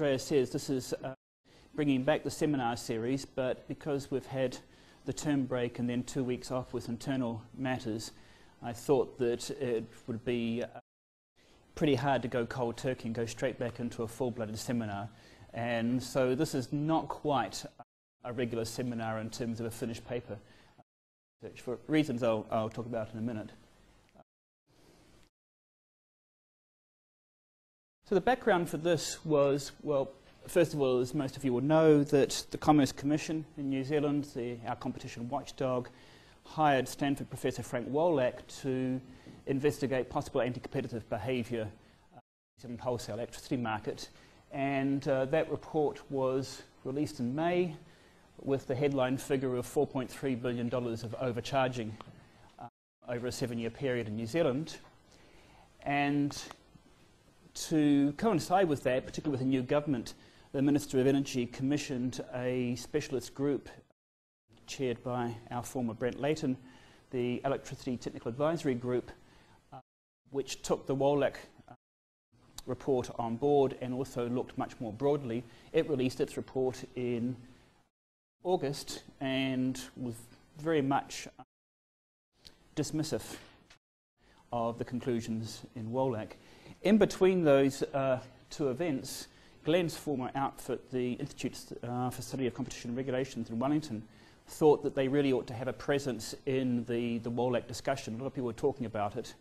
Andrea says, this is bringing back the seminar series, but because we've had the term break and then 2 weeks off with internal matters, I thought that it would be pretty hard to go cold turkey and go straight back into a full-blooded seminar. And so this is not quite a regular seminar in terms of a finished paper, for reasons I'll talk about in a minute. So the background for this was, well, first of all, as most of you will know, that the Commerce Commission in New Zealand, our competition watchdog, hired Stanford Professor Frank Wolak to investigate possible anti-competitive behaviour in the wholesale electricity market. And that report was released in May with the headline figure of $4.3 billion of overcharging over a 7-year period in New Zealand. And to coincide with that, particularly with the new government, the Minister of Energy commissioned a specialist group chaired by our former Brent Layton, the Electricity Technical Advisory Group, which took the Wolak report on board and also looked much more broadly. It released its report in August and was very much dismissive of the conclusions in Wolak. In between those two events, Glenn's former outfit, the Institute for Study of Competition and Regulations in Wellington, thought that they really ought to have a presence in the Wolak discussion. A lot of people were talking about it,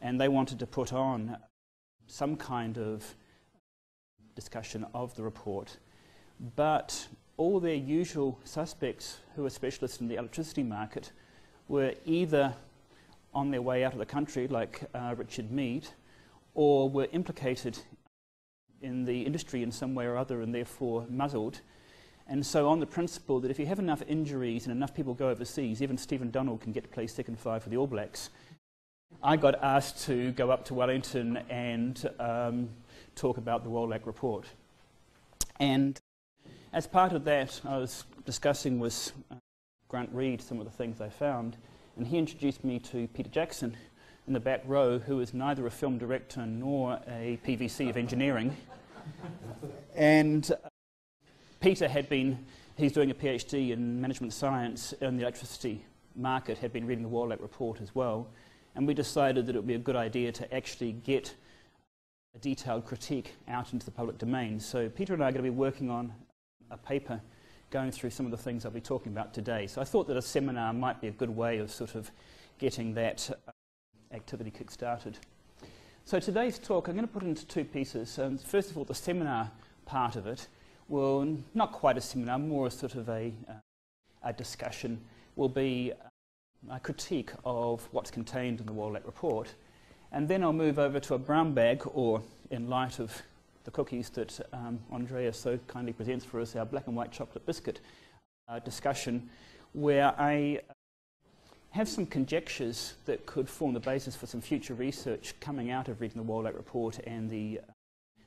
and they wanted to put on some kind of discussion of the report. But all their usual suspects who are specialists in the electricity market were either on their way out of the country, like Richard Mead, or were implicated in the industry in some way or other and therefore muzzled. And so on the principle that if you have enough injuries and enough people go overseas, even Stephen Donald can get to play second five for the All Blacks, I got asked to go up to Wellington and talk about the Wolak report. And as part of that, I was discussing with Grant Reid some of the things I found, and he introduced me to Peter Jackson in the back row, who is neither a film director nor a PVC of engineering. And Peter he's doing a PhD in management science in the electricity market, had been reading the Wolak report as well, and we decided that it would be a good idea to actually get a detailed critique out into the public domain. So Peter and I are going to be working on a paper going through some of the things I'll be talking about today. So I thought that a seminar might be a good way of sort of getting that activity kick-started. So today's talk I'm going to put into two pieces. First of all, the seminar part of it will, not quite a seminar, more a sort of a discussion, will be a critique of what's contained in the Wolak report. And then I'll move over to a brown bag, or in light of the cookies that Andrea so kindly presents for us, our black and white chocolate biscuit discussion, where I have some conjectures that could form the basis for some future research coming out of reading the Wolak report and the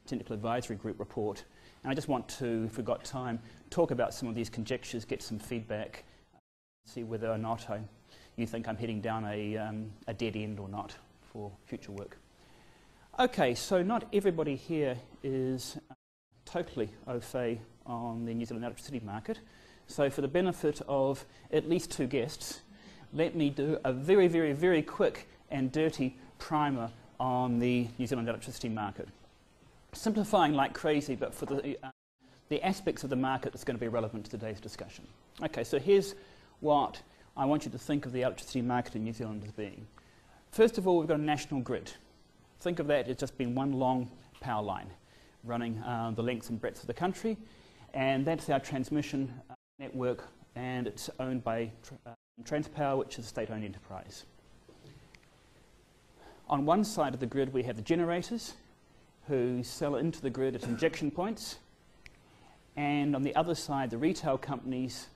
Technical Advisory Group report. And I just want to, if we've got time, talk about some of these conjectures, get some feedback, see whether or not you think I'm heading down a dead end or not for future work. Okay, so not everybody here is totally au fait on the New Zealand electricity market. So for the benefit of at least two guests, let me do a very, very, very quick and dirty primer on the New Zealand electricity market. Simplifying like crazy, but for the aspects of the market that's going to be relevant to today's discussion. Okay, so here's what I want you to think of the electricity market in New Zealand as being. First of all, we've got a national grid. Think of that as just being one long power line running the length and breadth of the country, and that's our transmission network, and it's owned by Transpower, which is a state-owned enterprise. On one side of the grid we have the generators, who sell into the grid at injection points, and on the other side the retail companies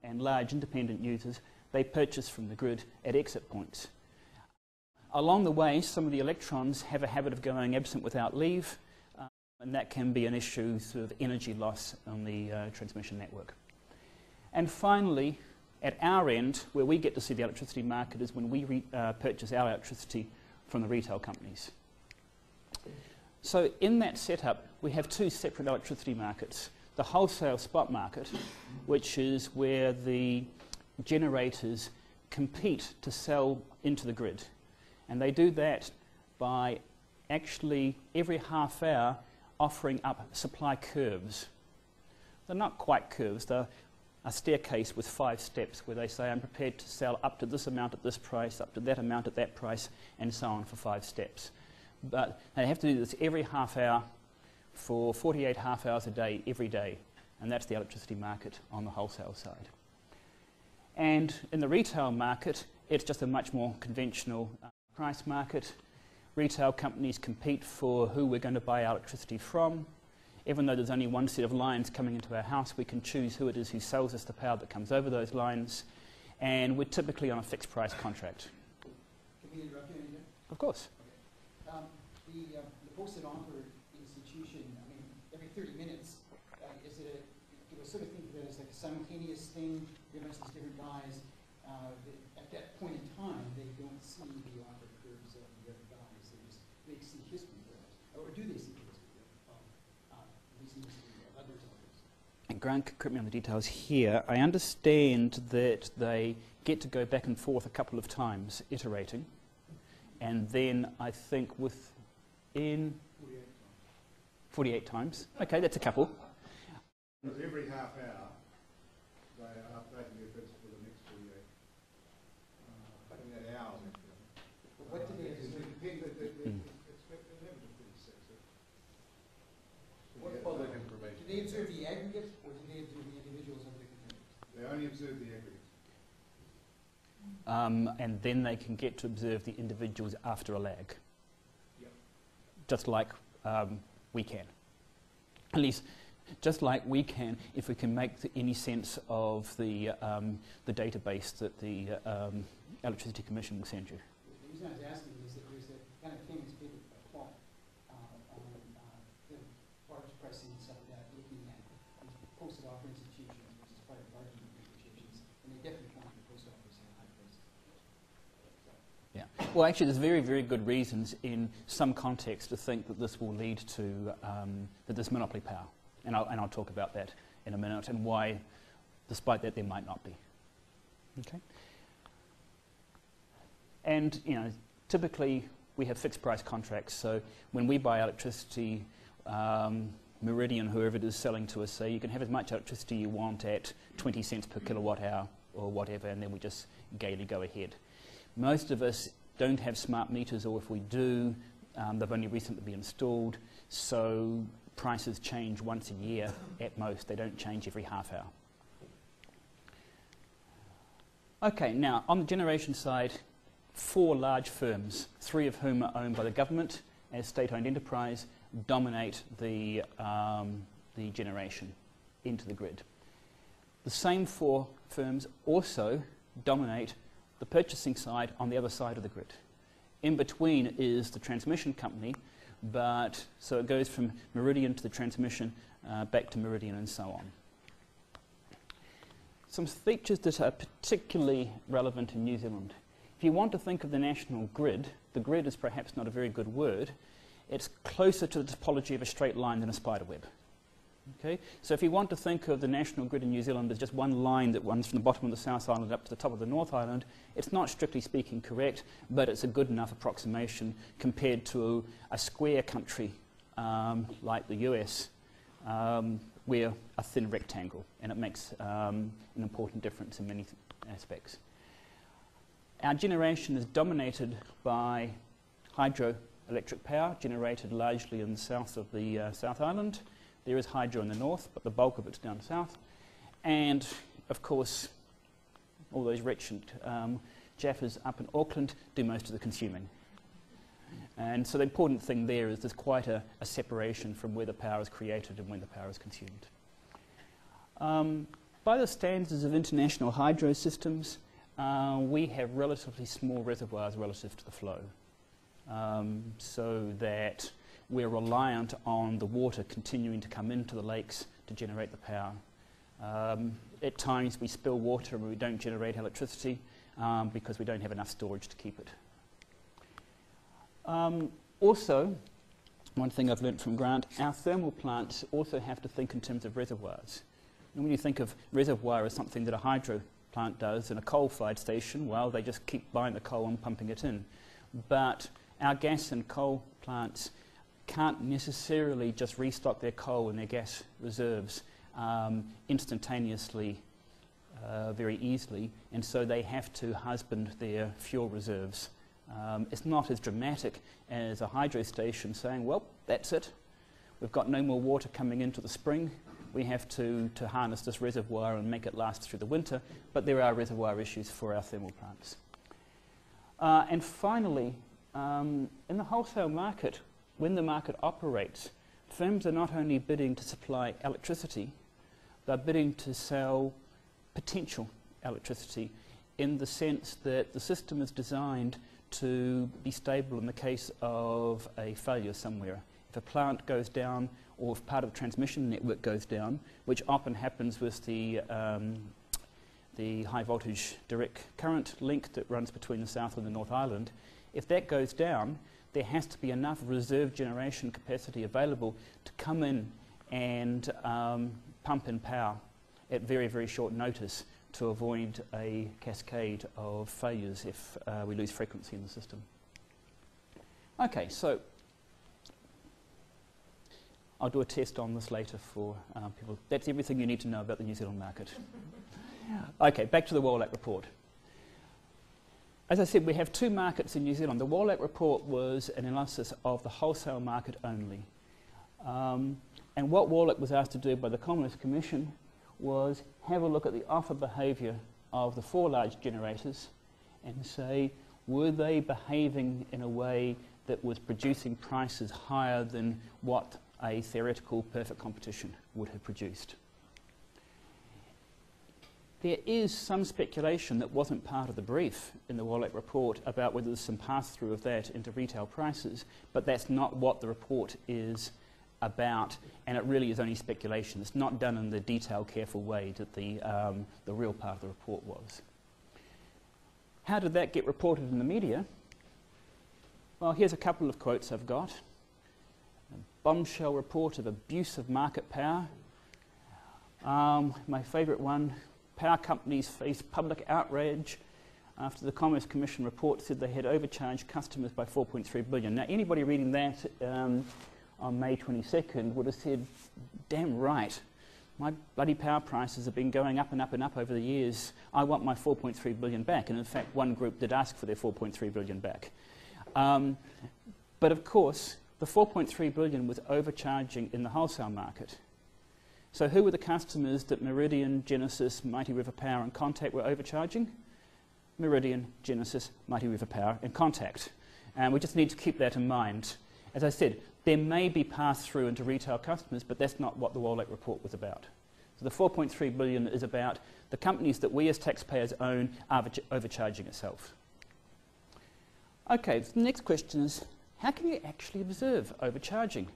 and large independent users, they purchase from the grid at exit points. Along the way, some of the electrons have a habit of going absent without leave, and that can be an issue, sort of energy loss on the transmission network. And finally, at our end, where we get to see the electricity market is when we purchase our electricity from the retail companies. So in that setup, we have two separate electricity markets. The wholesale spot market, which is where the generators compete to sell into the grid. And they do that by actually every half hour offering up supply curves. They're not quite curves, they're a staircase with 5 steps where they say I'm prepared to sell up to this amount at this price, up to that amount at that price, and so on for 5 steps. But they have to do this every half hour for 48 half hours a day, every day. And that's the electricity market on the wholesale side. And in the retail market, it's just a much more conventional price market. Retail companies compete for who we're going to buy our electricity from. Even though there's only one set of lines coming into our house, we can choose who it is who sells us the power that comes over those lines. And we're typically on a fixed price contract. Can we interrupt you anything? Of course. Okay. The posted offer institution, I mean, every 30 minutes, is it you sort of think of it as like a simultaneous thing, given us these different guys. At that point in time, they don't see the offer curves of the other guys. They see history of it. Or do they see history of these other topics? And Grant can correct me on the details here. I understand that they get to go back and forth a couple of times, iterating. And then I think within 48 times. Okay, that's a couple. Because every half hour, they are updating their bids for the next 48. And that hours actually. But what do they do? It's 11 to 36. What public information? Do they observe the aggregate, or do they observe the individuals of the community? They only observe the aggregate. And then they can get to observe the individuals after a lag. Yep. Just like we can. At least, just like we can if we can make any sense of the database that the Electricity Commission will send you. The reason I was asking is that there's a kind of famous big plot on the barge pricing and stuff like that, looking at these posted offer institutions versus private bargaining negotiations, and they definitely come to the post office at high prices. Yeah. Well, actually, there's very, very good reasons in some contexts to think that this will lead to that there's monopoly power, and I'll talk about that in a minute, and why, despite that, there might not be. Okay. And typically we have fixed price contracts. So when we buy electricity, Meridian, whoever it is selling to us, say you can have as much electricity you want at 20 cents per kilowatt hour or whatever, and then we just gaily go ahead. Most of us don't have smart meters, or if we do, they've only recently been installed, so prices change once a year at most. They don't change every half hour. Okay, now on the generation side, 4 large firms, 3 of whom are owned by the government as state-owned enterprise, dominate the generation into the grid. The same 4 firms also dominate the purchasing side on the other side of the grid. In between is the transmission company, but so it goes from Meridian to the transmission, back to Meridian, and so on. Some features that are particularly relevant in New Zealand. If you want to think of the national grid, the grid is perhaps not a very good word. It's closer to the topology of a straight line than a spider web. Okay? So if you want to think of the national grid in New Zealand as just one line that runs from the bottom of the South Island up to the top of the North Island, it's not strictly speaking correct, but it's a good enough approximation compared to a square country like the US, we're a thin rectangle, and it makes an important difference in many aspects. Our generation is dominated by hydroelectric power, generated largely in the south of the South Island. There is hydro in the north, but the bulk of it's down south. And, of course, all those wretched Jaffas up in Auckland do most of the consuming. And so the important thing there is there's quite a separation from where the power is created and when the power is consumed. By the standards of international hydro systems, we have relatively small reservoirs relative to the flow, so that we're reliant on the water continuing to come into the lakes to generate the power. At times we spill water and we don't generate electricity because we don't have enough storage to keep it. Also, one thing I've learnt from Grant, our thermal plants also have to think in terms of reservoirs. And when you think of reservoir as something that a hydro plant does in a coal-fired station, well, they just keep buying the coal and pumping it in. But our gas and coal plants can't necessarily just restock their coal and their gas reserves instantaneously, very easily, and so they have to husband their fuel reserves. It's not as dramatic as a hydro station saying, well, that's it. We've got no more water coming into the spring. We have to harness this reservoir and make it last through the winter, but there are reservoir issues for our thermal plants. And finally, in the wholesale market, when the market operates, firms are not only bidding to supply electricity, they're bidding to sell potential electricity in the sense that the system is designed to be stable in the case of a failure somewhere. If a plant goes down or if part of the transmission network goes down, which often happens with the high voltage direct current link that runs between the South and the North Island, if that goes down, there has to be enough reserve generation capacity available to come in and pump in power at very, very short notice to avoid a cascade of failures if we lose frequency in the system. Okay, so I'll do a test on this later for people. That's everything you need to know about the New Zealand market. Okay, back to the Wolak report. As I said, we have two markets in New Zealand. The Wolak report was an analysis of the wholesale market only. And what Wolak was asked to do by the Commerce Commission was have a look at the offer behaviour of the four large generators and say, were they behaving in a way that was producing prices higher than what a theoretical perfect competition would have produced? There is some speculation that wasn't part of the brief in the Wolak report about whether there's some pass-through of that into retail prices, but that's not what the report is about, and it really is only speculation. It's not done in the detailed, careful way that the real part of the report was. How did that get reported in the media? Well, here's a couple of quotes I've got. A bombshell report of abuse of market power. My favourite one, power companies face public outrage after the Commerce Commission report said they had overcharged customers by 4.3 billion. Now, anybody reading that on May 22nd would have said, damn right, my bloody power prices have been going up and up and up over the years. I want my 4.3 billion back. And in fact, one group did ask for their 4.3 billion back. But of course, the 4.3 billion was overcharging in the wholesale market. So who were the customers that Meridian, Genesis, Mighty River Power and Contact were overcharging? Meridian, Genesis, Mighty River Power and Contact. And we just need to keep that in mind. As I said, there may be pass-through into retail customers, but that's not what the Wolak report was about. So the 4.3 billion is about the companies that we as taxpayers own are overcharging itself. Okay, the next question is, how can you actually observe overcharging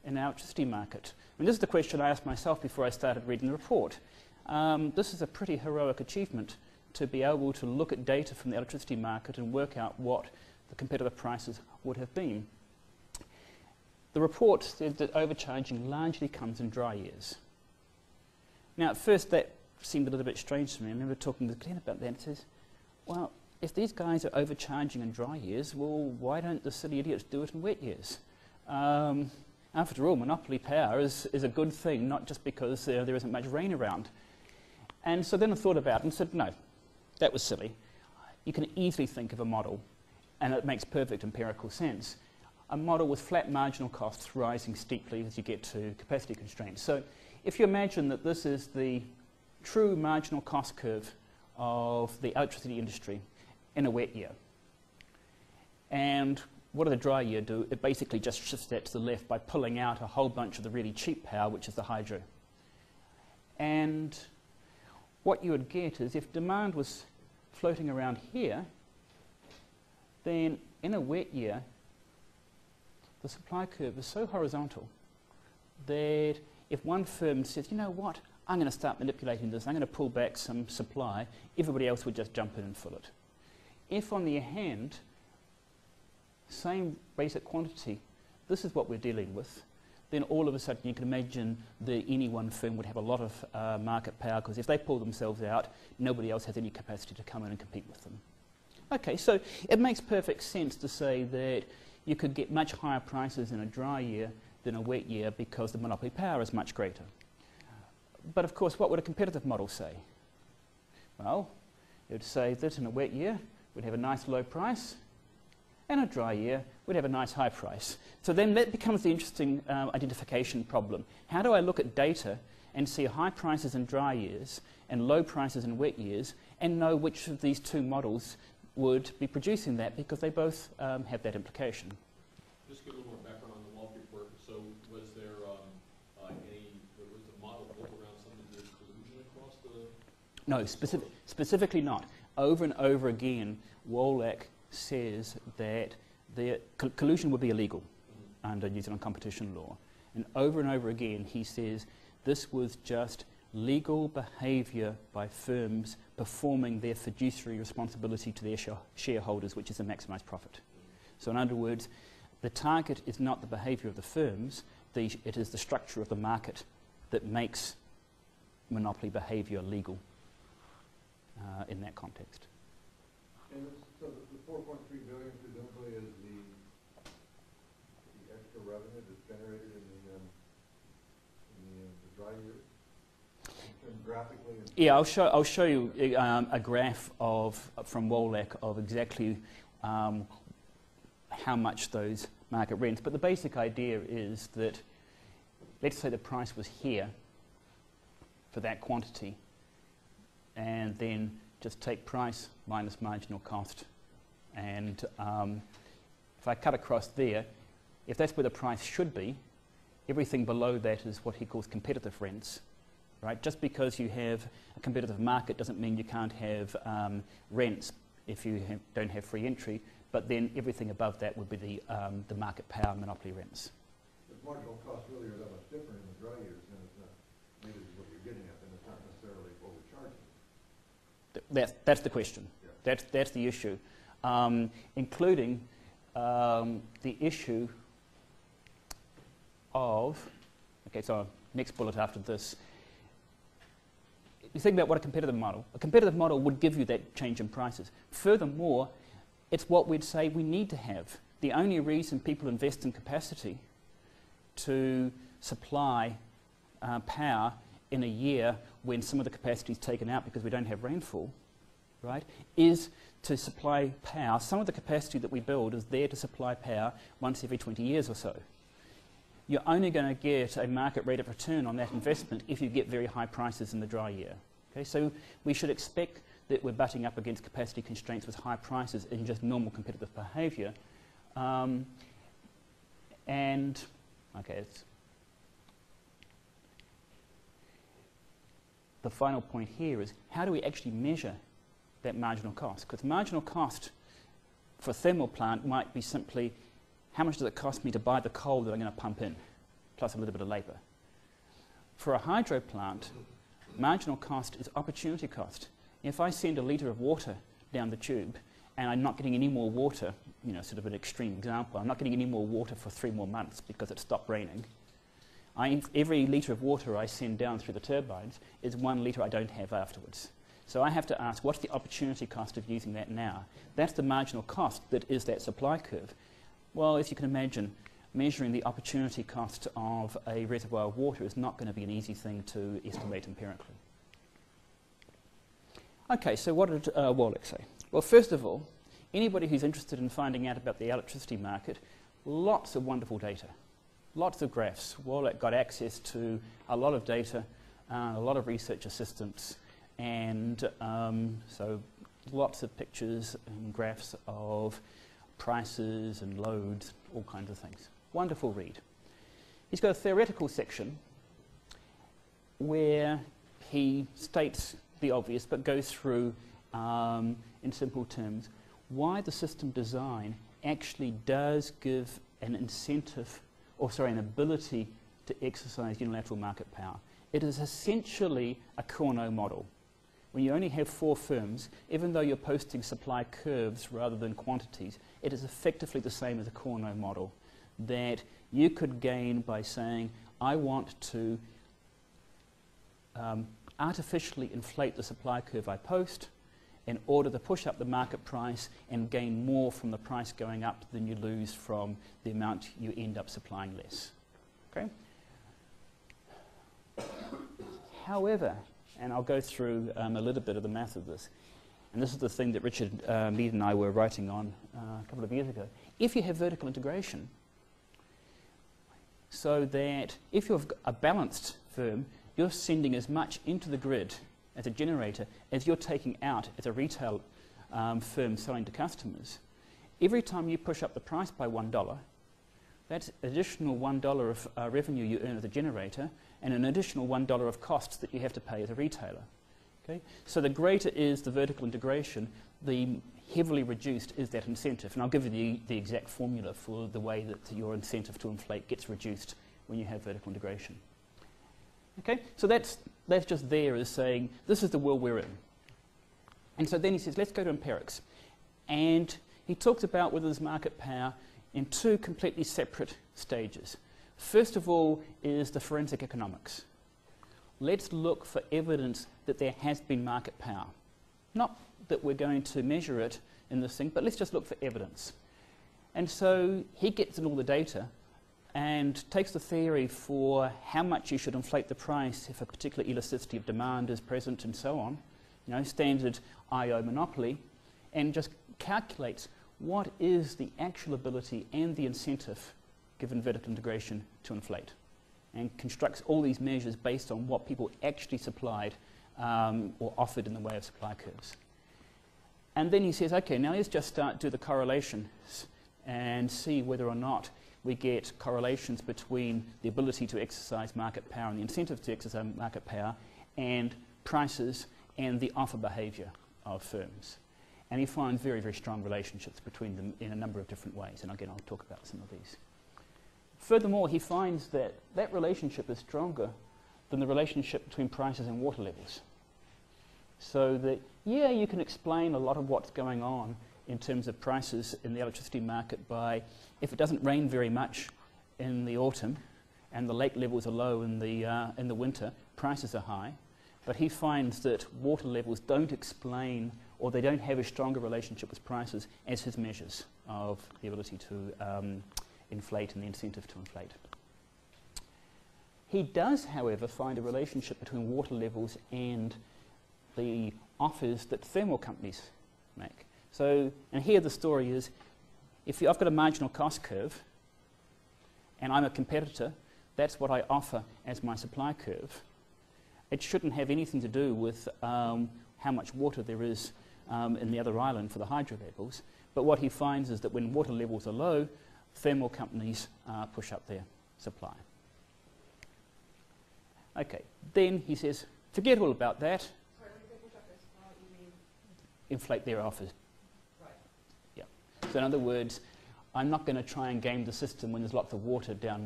in our electricity market? I mean, this is the question I asked myself before I started reading the report. This is a pretty heroic achievement to be able to look at data from the electricity market and work out what the competitive prices would have been. The report said that overcharging largely comes in dry years. Now, at first that seemed a little bit strange to me. I remember talking to Glenn about that and says, well, if these guys are overcharging in dry years, well, why don't the silly idiots do it in wet years? After all, monopoly power is a good thing, not just because there isn't much rain around. And so then I thought about it and said, no, that was silly. You can easily think of a model, and it makes perfect empirical sense. A model with flat marginal costs rising steeply as you get to capacity constraints. So if you imagine that this is the true marginal cost curve of the electricity industry in a wet year, and what does a dry year do? It basically just shifts that to the left by pulling out a whole bunch of the really cheap power, which is the hydro. And what you would get is if demand was floating around here, then in a wet year, the supply curve is so horizontal that if one firm says, you know what, I'm going to start manipulating this, I'm going to pull back some supply, everybody else would just jump in and fill it. If, on the other hand, same basic quantity, this is what we're dealing with, then all of a sudden you can imagine that any one firm would have a lot of market power, because if they pull themselves out, nobody else has any capacity to come in and compete with them. Okay, so it makes perfect sense to say that you could get much higher prices in a dry year than a wet year because the monopoly power is much greater. But of course, what would a competitive model say? Well, it would say that in a wet year, we'd have a nice low price, and a dry year, we'd have a nice high price. So then that becomes the interesting identification problem. How do I look at data and see high prices in dry years and low prices in wet years and know which of these two models would be producing that, because they both have that implication? Just give a little more background on the Wolak report. So was there was the model built around some of the collusion across the... No, specifically not. Over and over again, Wolak says that the collusion would be illegal under New Zealand competition law. And over again, he says this was just legal behaviour by firms performing their fiduciary responsibility to their shareholders, which is to maximise profit. So in other words, the target is not the behaviour of the firms, it is the structure of the market that makes monopoly behaviour legal in that context. And so the 4.3 billion presumably is the extra revenue that's generated in the dry year? Graphically? Yeah, I'll show you a graph from Wolak of exactly how much those market rents. But the basic idea is that, let's say the price was here for that quantity, and then just take price minus marginal cost. And if I cut across there, if that's where the price should be, everything below that is what he calls competitive rents. Right? Just because you have a competitive market doesn't mean you can't have rents if you don't have free entry, but then everything above that would be the market power monopoly rents. The marginal costs really are that much different in the dry years than it's not. Maybe this is what you're getting at, and it's not necessarily overcharging. That's the question. Yeah. That's the issue, including the issue of, okay, so next bullet after this. You think about what a competitive model would give you that change in prices. Furthermore, it's what we'd say we need to have. The only reason people invest in capacity to supply power in a year when some of the capacity is taken out because we don't have rainfall, right, is to supply power. Some of the capacity that we build is there to supply power once every 20 years or so. You're only going to get a market rate of return on that investment if you get very high prices in the dry year. Okay, so we should expect that we're butting up against capacity constraints with high prices in just normal competitive behaviour. The final point here is, how do we actually measure that marginal cost? Because marginal cost for a thermal plant might be simply, how much does it cost me to buy the coal that I'm going to pump in, plus a little bit of labour? For a hydro plant, marginal cost is opportunity cost. If I send a litre of water down the tube and I'm not getting any more water, you know, sort of an extreme example, I'm not getting any more water for 3 more months because it stopped raining, every litre of water I send down through the turbines is 1 litre I don't have afterwards. So I have to ask, what's the opportunity cost of using that now? That's the marginal cost that is that supply curve. Well, as you can imagine, measuring the opportunity cost of a reservoir of water is not going to be an easy thing to estimate empirically. Okay, so what did Wolak say? Well, first of all, anybody who's interested in finding out about the electricity market, lots of wonderful data, lots of graphs. Wolak got access to a lot of data, a lot of research assistants, and so lots of pictures and graphs of prices and loads, all kinds of things. Wonderful read. He's got a theoretical section where he states the obvious but goes through in simple terms why the system design actually does give an incentive, or sorry, an ability to exercise unilateral market power. It is essentially a Corno model. When you only have 4 firms, even though you're posting supply curves rather than quantities, it is effectively the same as a Corno model. that you could gain by saying, I want to artificially inflate the supply curve I post in order to push up the market price and gain more from the price going up than you lose from the amount you end up supplying less. Okay? However, and I'll go through a little bit of the math of this, and this is the thing that Richard Mead and I were writing on a couple of years ago. If you have vertical integration, so that if you've got a balanced firm, you're sending as much into the grid as a generator as you're taking out as a retail firm selling to customers. Every time you push up the price by $1, that's additional $1 of revenue you earn as a generator and an additional $1 of costs that you have to pay as a retailer. Okay? So the greater is the vertical integration, the heavily reduced is that incentive. And I'll give you the exact formula for the way that your incentive to inflate gets reduced when you have vertical integration. Okay? So that's just there as saying, this is the world we're in. And so then he says, let's go to empirics. And he talks about whether there's market power in two completely separate stages. First of all is the forensic economics. Let's look for evidence that there has been market power. Not that we're going to measure it in this thing, but let's just look for evidence. And so he gets in all the data and takes the theory for how much you should inflate the price if a particular elasticity of demand is present and so on, standard I/O monopoly, and just calculates what is the actual ability and the incentive given vertical integration to inflate, and constructs all these measures based on what people actually supplied or offered in the way of supply curves. And then he says, okay, now let's just do the correlations and see whether or not we get correlations between the ability to exercise market power and the incentive to exercise market power and prices and the offer behaviour of firms. And he finds very, very strong relationships between them in a number of different ways. And again, I'll talk about some of these. Furthermore, he finds that that relationship is stronger than the relationship between prices and water levels. So that, yeah, you can explain a lot of what's going on in terms of prices in the electricity market by, if it doesn't rain very much in the autumn and the lake levels are low in the winter, prices are high. But he finds that water levels don't explain, or they don't have a stronger relationship with prices as his measures of the ability to inflate and the incentive to inflate. He does, however, find a relationship between water levels and the offers that thermal companies make. So, and here the story is, if I've got a marginal cost curve and I'm a competitor, that's what I offer as my supply curve. It shouldn't have anything to do with how much water there is in the other island for the hydro levels. But what he finds is that when water levels are low, thermal companies push up their supply. Okay, then he says, forget all about that. Sorry, when you say push up their supply, you mean? Inflate their offers. Right. Yeah. So in other words, I'm not going to try and game the system when there's lots of water down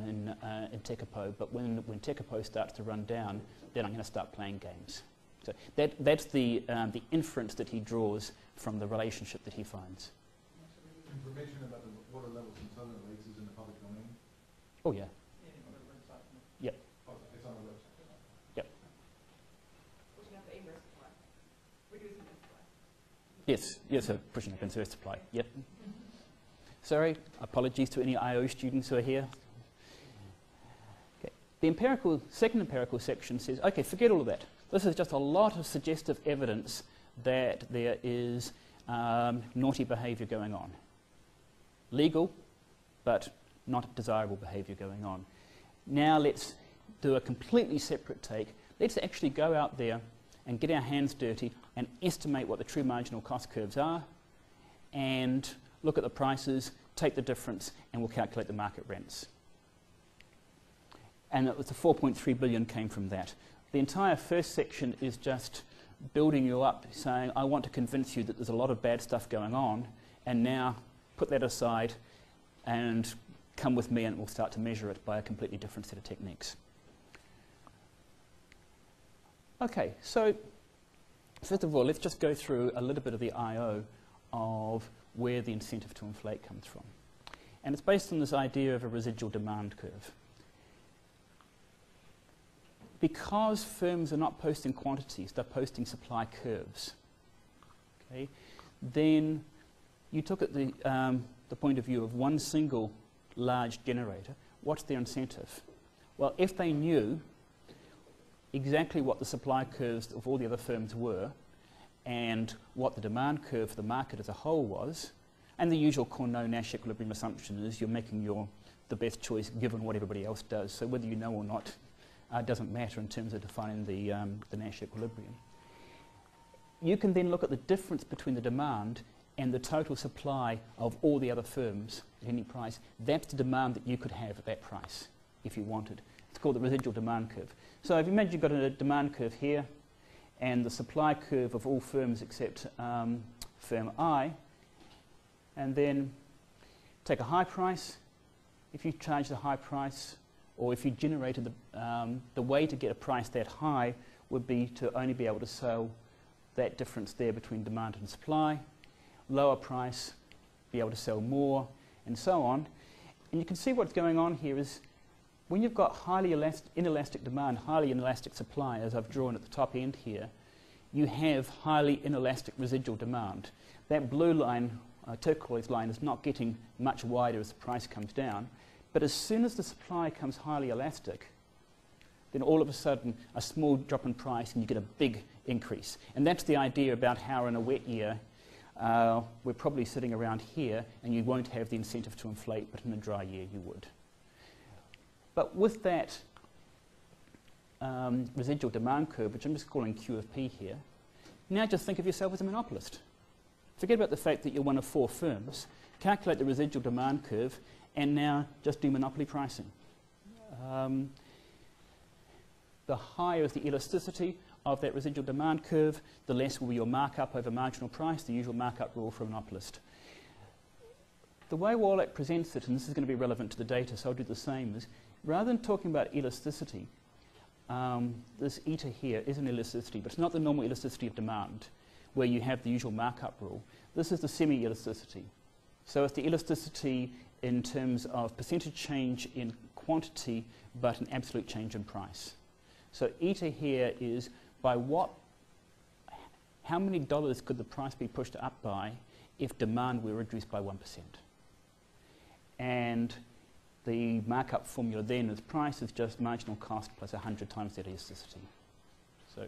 in Tekapo, but when Tekapo starts to run down, then I'm going to start playing games. So that's the inference that he draws from the relationship that he finds. Information about the water levels in Southern Lakes is in the public domain? Oh, yeah. Yep. Oh, it's on the website. Yep. Pushing up the inverse supply. Reducing the supply. Yes, yes, so pushing up inverse supply. Yep. Sorry, apologies to any IO students who are here. Okay. The second empirical section says, okay, forget all of that. This is just a lot of suggestive evidence that there is naughty behaviour going on. Legal, but not desirable behaviour going on. Now let's do a completely separate take. Let's actually go out there and get our hands dirty and estimate what the true marginal cost curves are and look at the prices, take the difference, and we'll calculate the market rents. And it was the 4.3 billion came from that. The entire first section is just building you up, saying, I want to convince you that there's a lot of bad stuff going on, and now put that aside and come with me and we'll start to measure it by a completely different set of techniques. Okay, so first of all, let's just go through a little bit of the I/O of where the incentive to inflate comes from. And it's based on this idea of a residual demand curve. Because firms are not posting quantities, they're posting supply curves. Okay? Then you took at the point of view of one single large generator. What's their incentive? Well, if they knew exactly what the supply curves of all the other firms were and what the demand curve for the market as a whole was, and the usual Cournot-Nash equilibrium assumption is you're making the best choice given what everybody else does. So whether you know or not doesn't matter in terms of defining the Nash equilibrium. You can then look at the difference between the demand and the total supply of all the other firms at any price. That's the demand that you could have at that price if you wanted. It's called the residual demand curve. So if you imagine you've got a demand curve here and the supply curve of all firms except firm I, and then take a high price. If you charge the high price, or if you generated the way to get a price that high would be to only be able to sell that difference there between demand and supply. Lower price, be able to sell more, and so on. And you can see what's going on here is when you've got highly inelastic demand, highly inelastic supply, as I've drawn at the top end here, you have highly inelastic residual demand. That blue line, turquoise line, is not getting much wider as the price comes down. But as soon as the supply comes highly elastic, then all of a sudden a small drop in price and you get a big increase. And that's the idea about how in a wet year we're probably sitting around here and you won't have the incentive to inflate, but in a dry year you would. But with that residual demand curve, which I'm just calling Q of P here, now just think of yourself as a monopolist. Forget about the fact that you're one of 4 firms. Calculate the residual demand curve and now just do monopoly pricing. The higher is the elasticity of that residual demand curve, the less will be your markup over marginal price, the usual markup rule for a monopolist. The way Wolak presents it, and this is going to be relevant to the data, so I'll do the same, is rather than talking about elasticity, this eta here is an elasticity, but it's not the normal elasticity of demand, where you have the usual markup rule. This is the semi-elasticity. So it's the elasticity in terms of percentage change in quantity, but an absolute change in price. So eta here is how many dollars could the price be pushed up by if demand were reduced by 1%? And the markup formula then is price is just marginal cost plus 100 times that elasticity. So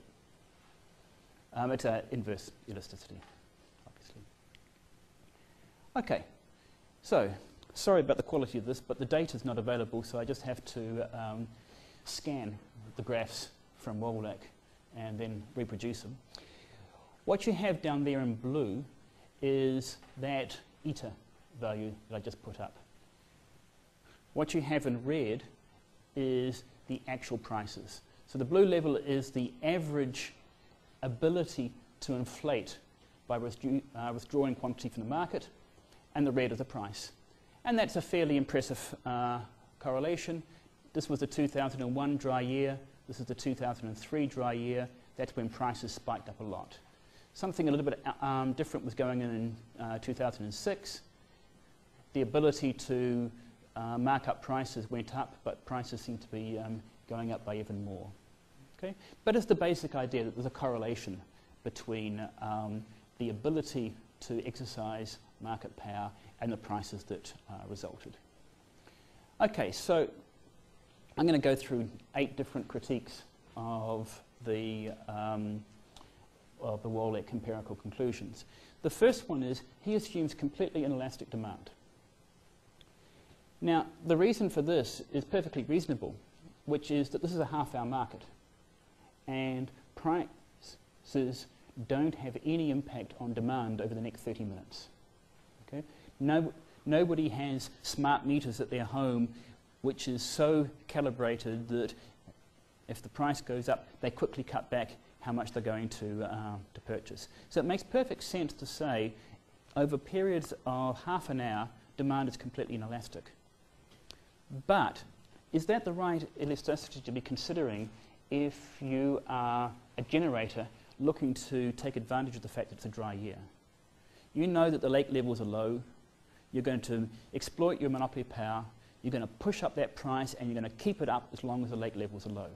it's an inverse elasticity, obviously. Okay, so sorry about the quality of this, but the data is not available, so I just have to scan the graphs from Wolak and then reproduce them. What you have down there in blue is that eta value that I just put up. What you have in red is the actual prices. So the blue level is the average ability to inflate by withdrawing quantity from the market, and the red is the price. And that's a fairly impressive correlation. This was the 2001 dry year. This is the 2003 dry year. That's when prices spiked up a lot. Something a little bit different was going on in 2006. The ability to mark up prices went up, but prices seem to be going up by even more. Okay? But it's the basic idea that there's a correlation between the ability to exercise market power and the prices that resulted. Okay, so I'm going to go through 8 different critiques of the Wolak empirical conclusions. The first one is he assumes completely inelastic demand. Now, the reason for this is perfectly reasonable, which is that this is a half-hour market, and prices don't have any impact on demand over the next 30 minutes. Okay? Nobody has smart meters at their home which is so calibrated that if the price goes up, they quickly cut back how much they're going to purchase. So it makes perfect sense to say over periods of half an hour, demand is completely inelastic. But is that the right elasticity to be considering if you are a generator looking to take advantage of the fact that it's a dry year? You know that the lake levels are low. you're going to exploit your monopoly power, you're going to push up that price, and you're going to keep it up as long as the lake levels are low.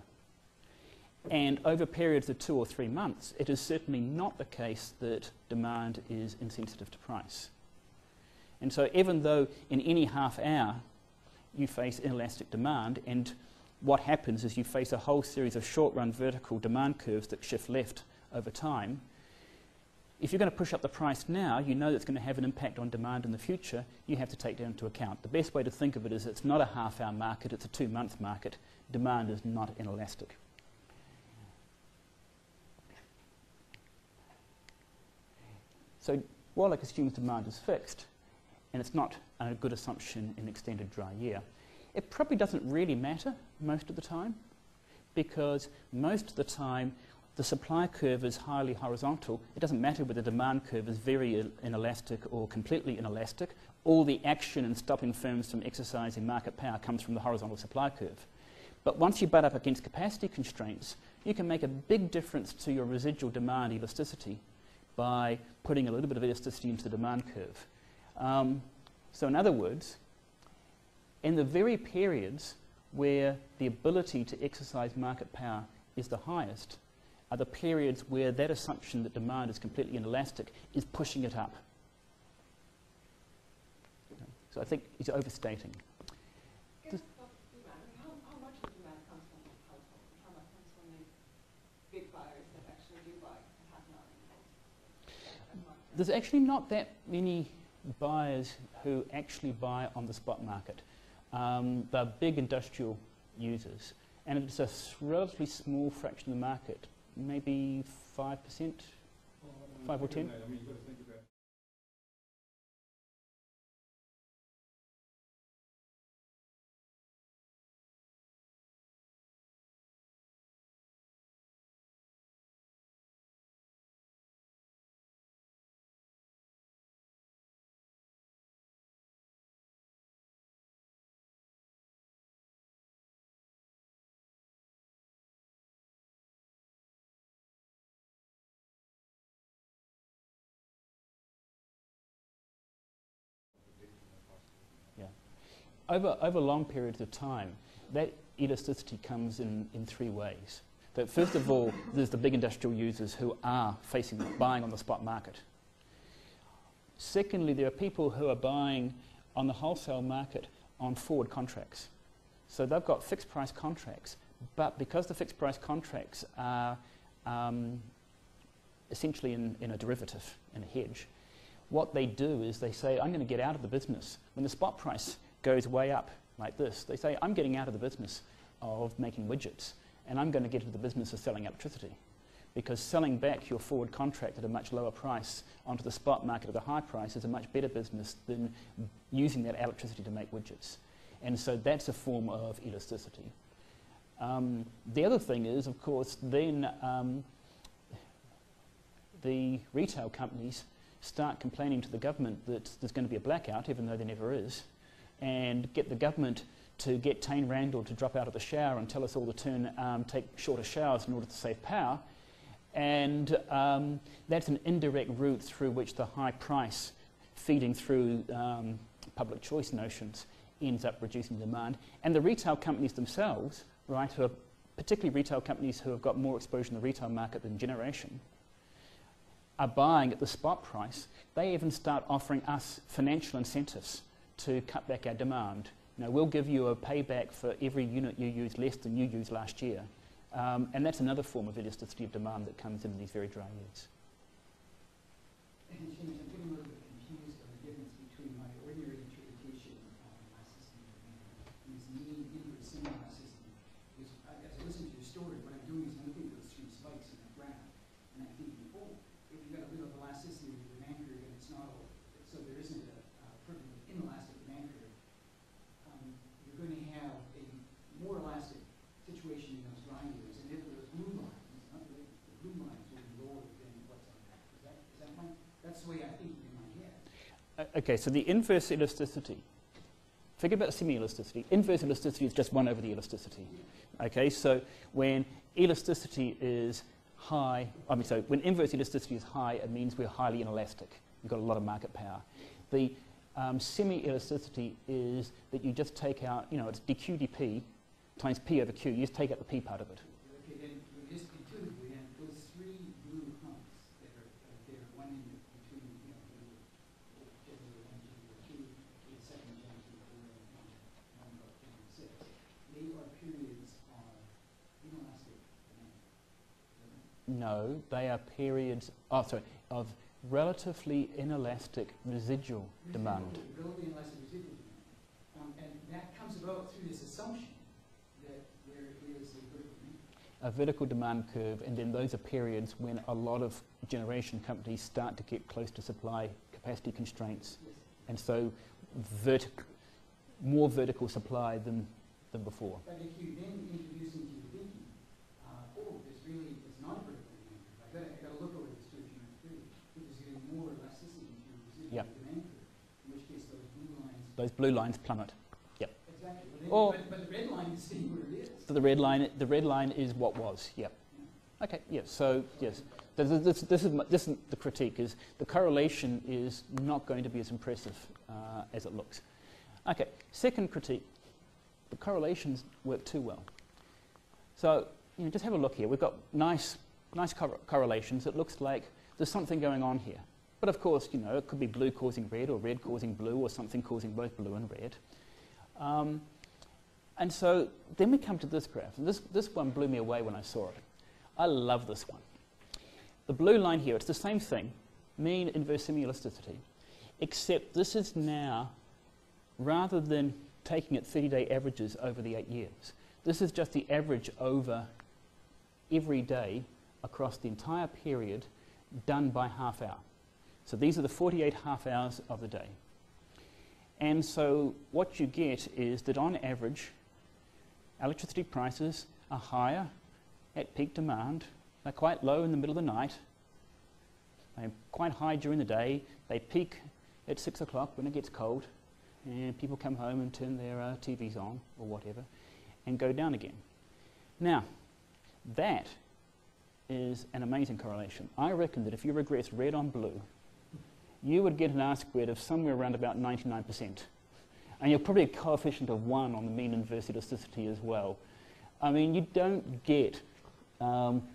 And over periods of 2 or 3 months, it is certainly not the case that demand is insensitive to price. And so even though in any half hour you face inelastic demand, and what happens is you face a whole series of short-run vertical demand curves that shift left over time, if you're going to push up the price now, you know that's going to have an impact on demand in the future, you have to take that into account. The best way to think of it is it's not a half-hour market, it's a 2-month market. Demand is not inelastic. So Wolak assumes demand is fixed, and it's not a good assumption in an extended dry year. It probably doesn't really matter most of the time, because most of the time the supply curve is highly horizontal. It doesn't matter whether the demand curve is very inelastic or completely inelastic. All the action in stopping firms from exercising market power comes from the horizontal supply curve. But once you butt up against capacity constraints, you can make a big difference to your residual demand elasticity by putting a little bit of elasticity into the demand curve. So in other words, in the very periods where the ability to exercise market power is the highest, are the periods where that assumption that demand is completely inelastic is pushing it up. So I think he's overstating. How much of demand comes from households? How much comes from the big buyers that actually do buy half an hour? There's actually not that many buyers who actually buy on the spot market. They're big industrial users, and it's a relatively small fraction of the market, maybe 5%, 5 or 10. I mean, you've got to think about Over long periods of time, that elasticity comes in 3 ways. That first of all, there's the big industrial users who are buying on the spot market. Secondly, there are people who are buying on the wholesale market on forward contracts. So they've got fixed price contracts, but because the fixed price contracts are essentially in a derivative, in a hedge, what they do is they say, I'm going to get out of the business. When the spot price goes way up like this, they say, I'm getting out of the business of making widgets, and I'm going to get into the business of selling electricity. Because selling back your forward contract at a much lower price onto the spot market at a high price is a much better business than using that electricity to make widgets. And so that's a form of elasticity. The other thing is, of course, then the retail companies start complaining to the government that there's going to be a blackout, even though there never is, and get the government to get Tain Randall to drop out of the shower and tell us all to take shorter showers in order to save power. And that's an indirect route through which the high price feeding through public choice notions ends up reducing demand. And the retail companies themselves, right, who are particularly retail companies who have got more exposure in the retail market than generation, are buying at the spot price. They even start offering us financial incentives to cut back our demand. You know, we'll give you a payback for every unit you use less than you used last year. And that's another form of elasticity of demand that comes in these very dry years. And Seamus, I'm getting a little bit confused on the difference between my ordinary interpretation of elasticity of demand and this mean inverse semi elasticity. Because as I listen to your story, what I'm doing is I'm looking at those 3 spikes in the graph, and I'm thinking, oh, if you've got a bit of elasticity of the demand curve and it's not all, so there isn't a perfectly inelastic demand curve, you're going to have a more elastic situation in those dry years, and therefore those blue lines, not the blue lines, will be lower than what's on that. Is that my, that's the way I think in my head. Okay, so the inverse elasticity, forget about semi-elasticity. Inverse elasticity is just 1 over the elasticity. Okay, so when elasticity is high, when inverse elasticity is high, it means we're highly inelastic. We've got a lot of market power. The Semi-elasticity is that you just take out, it's dQdP times P over Q. You just take out the P part of it. Okay, then just intuitively, and those three blue humps that are there, one in between, Gen 0, 1, Gen 2, the second Gen 2, and one about Gen 6, they are periods of inelastic demand. No, they are periods, of relatively inelastic residual demand. Relatively inelastic residual demand. And that comes about through this assumption that there is a vertical demand. A vertical demand curve, and then those are periods when a lot of generation companies start to get close to supply capacity constraints, Yes. and so more vertical supply than before. But if you then introduce into your thinking, it's not a vertical demand curve. I got to look over this 2 or 3 months period, which is getting more elasticity to your residual Yep. demand curve, in which case those blue lines. Those blue lines plummet. Exactly. Or- But the red line is staying where it is. So the red line is what was. Yep. Okay. Yes. So yes, this is the critique: is the correlation is not going to be as impressive as it looks. Okay. Second critique: the correlations work too well. So just have a look here. We've got nice correlations. It looks like there's something going on here. But of course, it could be blue causing red, or red causing blue, or something causing both blue and red. And so then we come to this graph. And this one blew me away when I saw it. I love this one. The blue line here, it's the same thing, mean inverse semi-elasticity, except this is now, rather than taking it 30-day averages over the 8 years, this is just the average over every day across the entire period done by half hour. So these are the 48 half hours of the day. And so what you get is that on average, electricity prices are higher at peak demand. They're quite low in the middle of the night. They're quite high during the day. They peak at 6 o'clock when it gets cold, and people come home and turn their TVs on or whatever and go down again. Now, that is an amazing correlation. I reckon that if you regress red on blue, you would get an R-squared of somewhere around about 99%. And you're probably a coefficient of 1 on the mean inverse elasticity as well. I mean, you don't get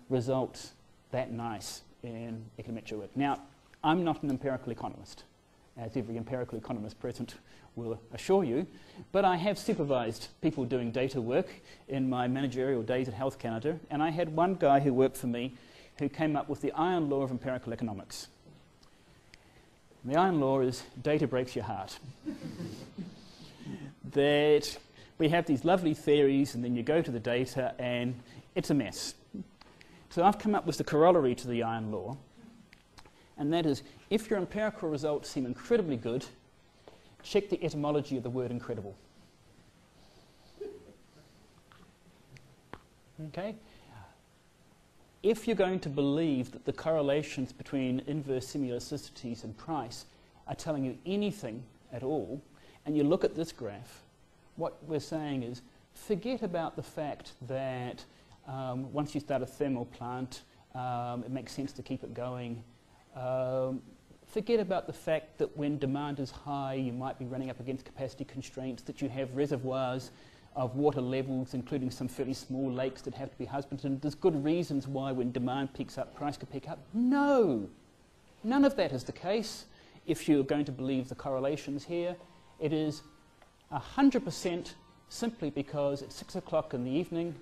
results that nice in econometric work. Now, I'm not an empirical economist, as every empirical economist present will assure you, but I have supervised people doing data work in my managerial days at Health Canada, and I had one guy who worked for me who came up with the iron law of empirical economics. The iron law is data breaks your heart. That we have these lovely theories and then you go to the data and it's a mess. So I've come up with the corollary to the iron law, and that is, if your empirical results seem incredibly good, check the etymology of the word incredible. Okay? If you're going to believe that the correlations between inverse semi-elasticities and price are telling you anything at all, and you look at this graph, what we're saying is forget about the fact that once you start a thermal plant, it makes sense to keep it going. Forget about the fact that when demand is high, you might be running up against capacity constraints, that you have reservoirs of water levels, including some fairly small lakes that have to be husbanded. And there's good reasons why when demand peaks up, price could pick up. No, none of that is the case. If you're going to believe the correlations here, it is 100% simply because at 6 o'clock in the evening,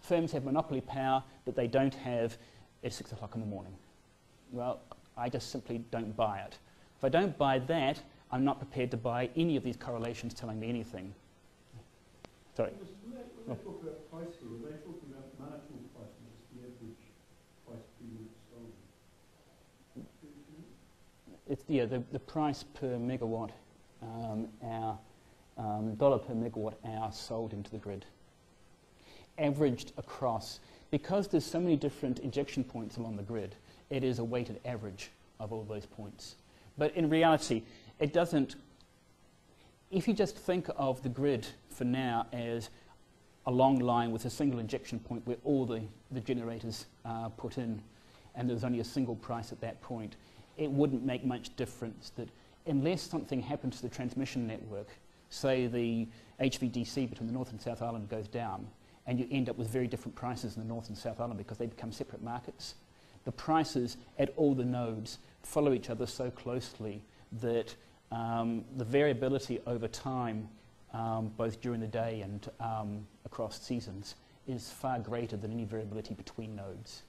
firms have monopoly power that they don't have at 6 o'clock in the morning. Well, I just simply don't buy it. If I don't buy that, I'm not prepared to buy any of these correlations telling me anything. Sorry. When they talk about price here, are they talking about marginal price, not just the average price per unit sold? It's the price per megawatt hour, dollar per megawatt hour sold into the grid, averaged across. Because there's so many different injection points along the grid, it is a weighted average of all those points. But in reality, it doesn't. If you just think of the grid for now as a long line with a single injection point where all the generators are put in, and there's only a single price at that point, it wouldn't make much difference that unless something happens to the transmission network, say the HVDC between the North and South Island goes down, and you end up with very different prices in the North and South Island because they become separate markets. The prices at all the nodes follow each other so closely that the variability over time, both during the day and across seasons, is far greater than any variability between nodes.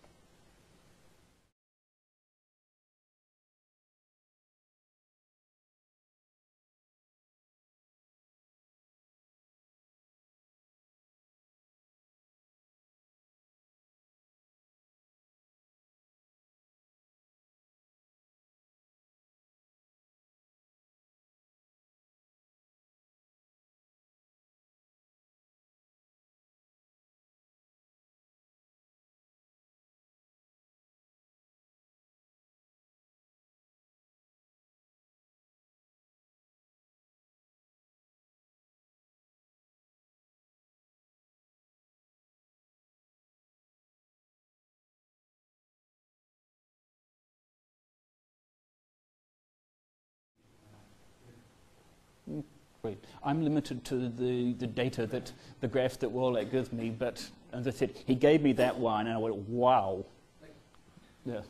Great. I'm limited to the data that the graphs that Wolak gives me, but as I said, he gave me that one, and I went, wow. Yeah.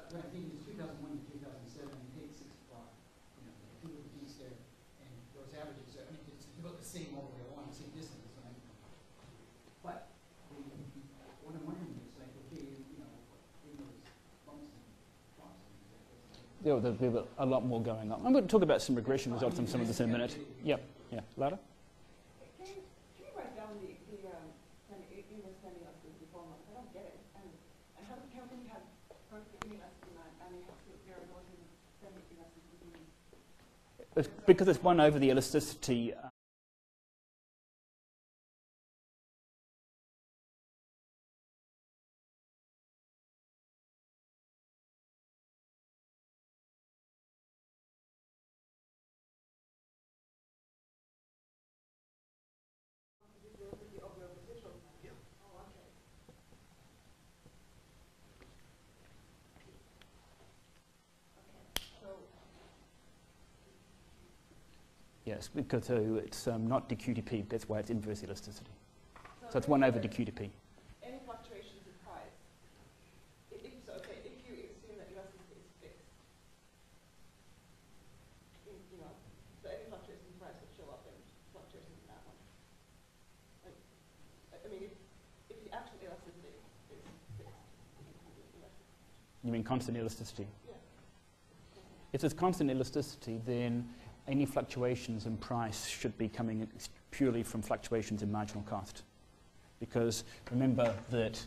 When I think it's 2001 to 2007, you paid $6 o'clock, you know, two little piece there, and those averages, I mean, it's about the same all the way along, the same distance, right? But what I'm wondering is, like, okay, you know, in those bumps and drops, Yeah, there'll be a lot more going on. I'm going to talk about some regression results on some of this in a minute. Yeah, yeah. Lara? Can you write down the kind of inverse elasticity formula? I don't get it. And how can you have perfect inelastic demand and you have variability in semi-elasticity? It's because it's 1 over the elasticity. Yes, because it's not dQ/dP. That's why it's inverse elasticity. So it's 1 over dQ/dP. Any fluctuations in price? If you assume that elasticity is fixed, you know, so any fluctuations in price would show up in fluctuations in that one. Like, I mean, if the actual elasticity is fixed, You mean constant elasticity? yeah. If there's constant elasticity, then any fluctuations in price should be coming purely from fluctuations in marginal cost. Because remember that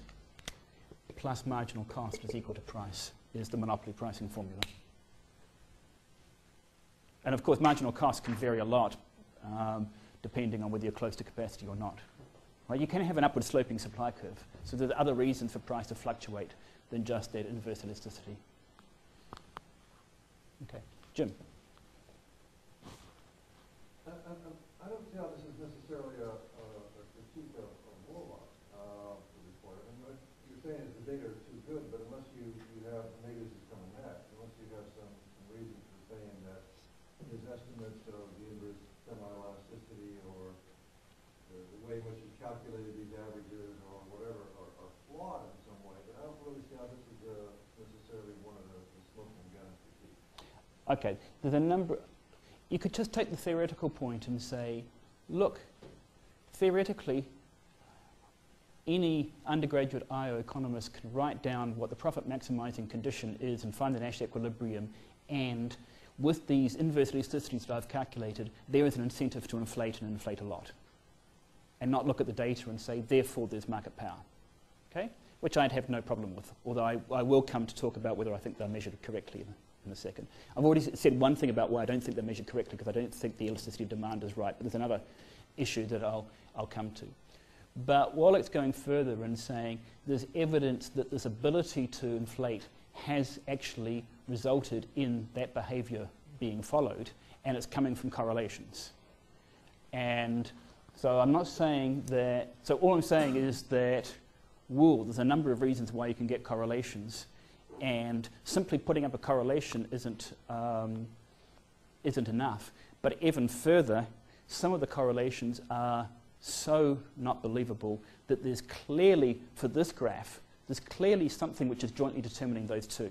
plus marginal cost is equal to price, is the monopoly pricing formula. And of course, marginal cost can vary a lot depending on whether you're close to capacity or not. Right? You can have an upward sloping supply curve, so there's other reasons for price to fluctuate than just that inverse elasticity. Okay, Jim. I don't see how this is necessarily a critique of Wolak report. I mean, what you're saying is the data are too good, but unless you have, maybe this is coming back, unless you have some reason for saying that his estimates of the inverse semi-elasticity or the way in which he calculated these averages or whatever are flawed in some way, but I don't really see how this is necessarily one of the smoking gun critiques. Okay, there's a number. You could just take the theoretical point and say, look, theoretically, any undergraduate IO economist can write down what the profit maximizing condition is and find the Nash equilibrium, and with these inverse elasticities that I've calculated, there is an incentive to inflate and inflate a lot, and not look at the data and say, therefore there's market power, okay? Which I'd have no problem with, although I will come to talk about whether I think they're measured correctly in a second. I've already said one thing about why I don't think they're measured correctly, because I don't think the elasticity of demand is right, but there's another issue that I'll come to. But Wolak's going further and saying there's evidence that this ability to inflate has actually resulted in that behavior being followed, and it's coming from correlations. And so I'm not saying that, so all I'm saying is that, there's a number of reasons why you can get correlations, and simply putting up a correlation isn't isn't enough. But even further, some of the correlations are so not believable that there's clearly, for this graph, there's clearly something which is jointly determining those two.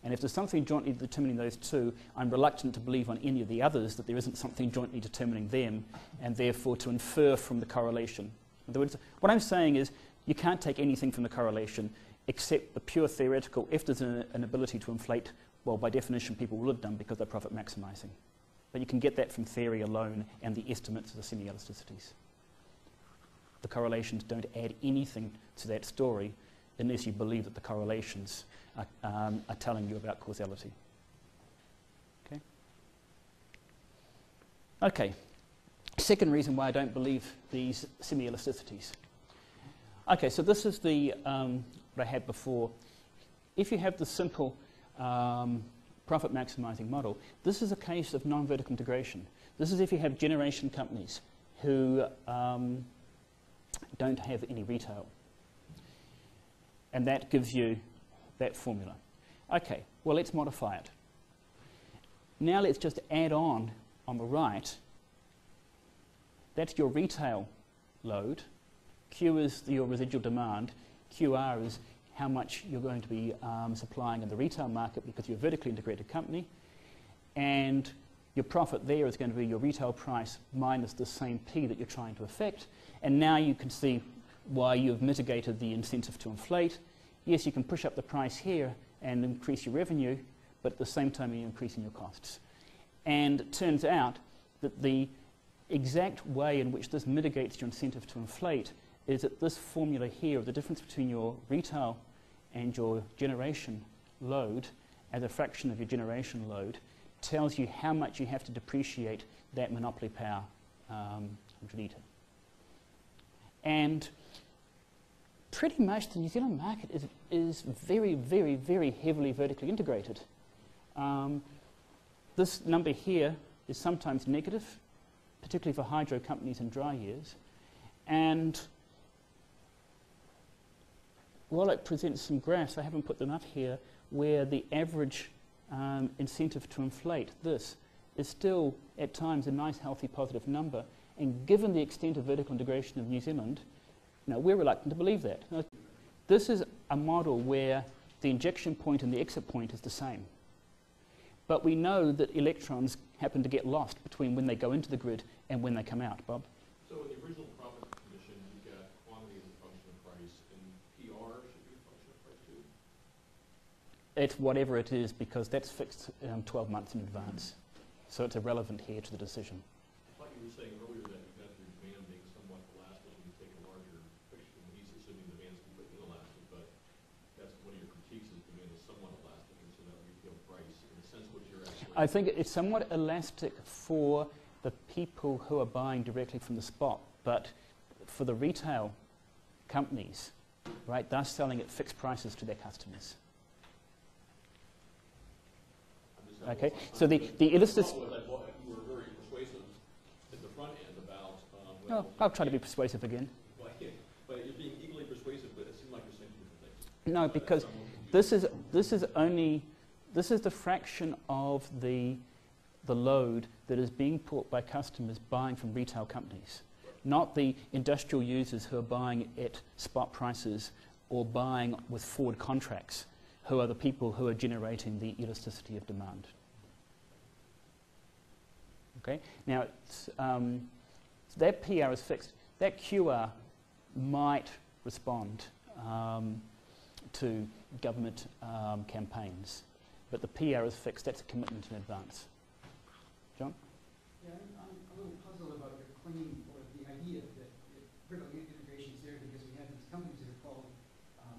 And if there's something jointly determining those two, I'm reluctant to believe on any of the others that there isn't something jointly determining them, and therefore to infer from the correlation. In other words, what I'm saying is you can't take anything from the correlation except the pure theoretical. If there's an ability to inflate, well, by definition, people will have done because they're profit maximizing. But you can get that from theory alone and the estimates of the semi-elasticities. The correlations don't add anything to that story unless you believe that the correlations are telling you about causality. Okay? Okay. Second reason why I don't believe these semi-elasticities. Okay, so this is the what I had before. If you have the simple profit maximizing model, this is a case of non-vertical integration. This is if you have generation companies who don't have any retail. And that gives you that formula. Okay, well, let's modify it. Now let's just add on the right. That's your retail load. Q is your residual demand. QR is how much you're going to be supplying in the retail market because you're a vertically integrated company. And your profit there is going to be your retail price minus the same P that you're trying to affect. And now you can see why you've mitigated the incentive to inflate. Yes, you can push up the price here and increase your revenue, but at the same time you're increasing your costs. And it turns out that the exact way in which this mitigates your incentive to inflate is that this formula here of the difference between your retail and your generation load as a fraction of your generation load tells you how much you have to depreciate that monopoly power 100 litre. And pretty much the New Zealand market is very, very, very heavily vertically integrated. This number here is sometimes negative, particularly for hydro companies in dry years. And Wolak presents some graphs, I haven't put them up here, where the average incentive to inflate this is still at times a nice, healthy, positive number. And given the extent of vertical integration of New Zealand, we're reluctant to believe that. Now, this is a model where the injection point and the exit point is the same. But we know that electrons happen to get lost between when they go into the grid and when they come out. Bob? So in the original profit condition, you've got quantity as a function of price, and PR should be a function of price too? It's whatever it is, because that's fixed 12 months in advance. So it's irrelevant here to the decision. I thought you were saying earlier that you've got your demand being somewhat elastic and you take a larger picture. When he's assuming demand is completely inelastic, but that's one of your critiques is demand is somewhat elastic, and so that retail price, in a sense, what you're actually... I think it's somewhat elastic for the people who are buying directly from the spot, but for the retail companies, right, they're selling at fixed prices to their customers. Okay, so the elasticity... You were very persuasive at the front end about... Oh, I'll try to be persuasive again. But you're being equally persuasive, but it seemed like you're saying two different things. No, because this is the fraction of the load that is being bought by customers buying from retail companies, not the industrial users who are buying at spot prices or buying with forward contracts, who are the people who are generating the elasticity of demand. Okay, now that PR is fixed. That QR might respond to government campaigns, but the PR is fixed. That's a commitment in advance. John? Yeah, I'm a little puzzled about your claim or the idea that vertical integration is there because we have these companies that are called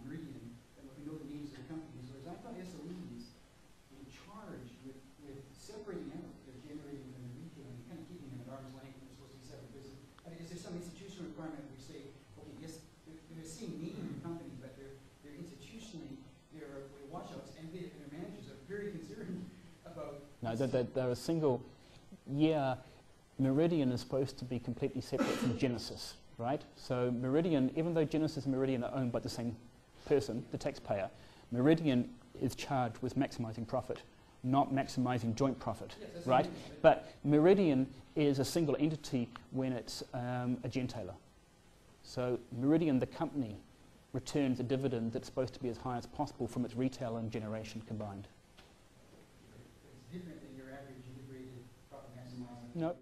Meridian, and we know the names of the companies. Whereas I thought SOEs were charged with separating out their generating from the retail and kind of keeping them at arm's length and they're supposed to be separate business. I mean, is there some institutional requirement where we say, okay, yes, they're the same name in the company, but they're institutionally, they're washouts, and their managers are very concerned about... No, they're a single... Yeah, Meridian is supposed to be completely separate from Genesis, right? So Meridian, even though Genesis and Meridian are owned by the same person, the taxpayer, Meridian is charged with maximizing profit not maximising joint profit, Yes, that's right? what I mean. But Meridian is a single entity when it's a gentailer. So Meridian, the company, returns a dividend that's supposed to be as high as possible from its retail and generation combined. It's different than your average integrated profit maximizer. No.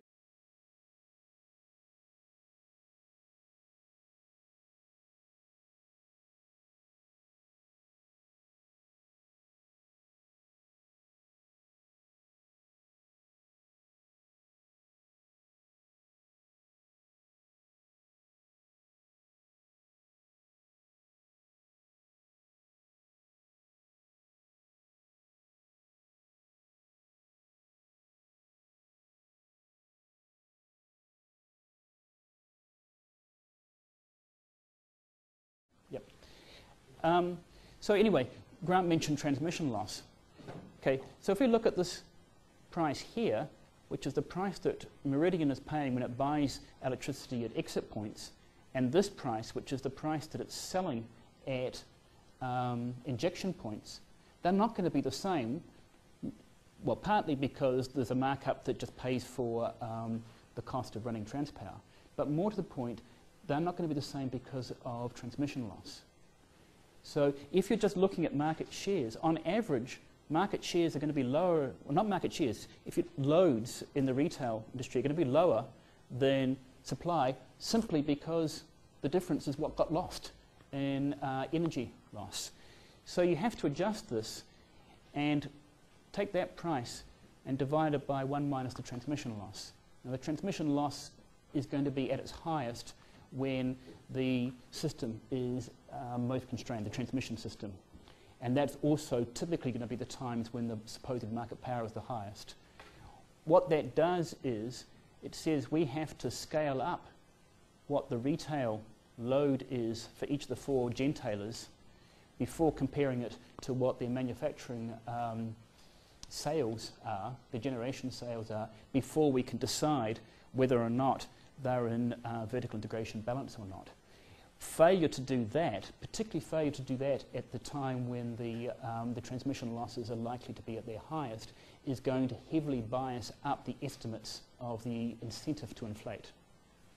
Yep. So anyway, Grant mentioned transmission loss. Okay, so if we look at this price here, which is the price that Meridian is paying when it buys electricity at exit points, and this price, which is the price that it's selling at injection points, they're not going to be the same. Well, partly because there's a markup that just pays for the cost of running Transpower, but more to the point, they're not going to be the same because of transmission loss. So if you're just looking at market shares, on average, market shares are going to be lower, well, not market shares, if loads in the retail industry are going to be lower than supply simply because the difference is what got lost in energy loss. So you have to adjust this and take that price and divide it by 1 minus the transmission loss. Now the transmission loss is going to be at its highest when the system is most constrained, the transmission system. And that's also typically going to be the times when the supposed market power is the highest. What that does is it says we have to scale up what the retail load is for each of the 4 gentailers before comparing it to what their manufacturing sales are, their generation sales are, before we can decide whether or not they're in vertical integration balance or not. Failure to do that, particularly failure to do that at the time when the transmission losses are likely to be at their highest, is going to heavily bias up the estimates of the incentive to inflate.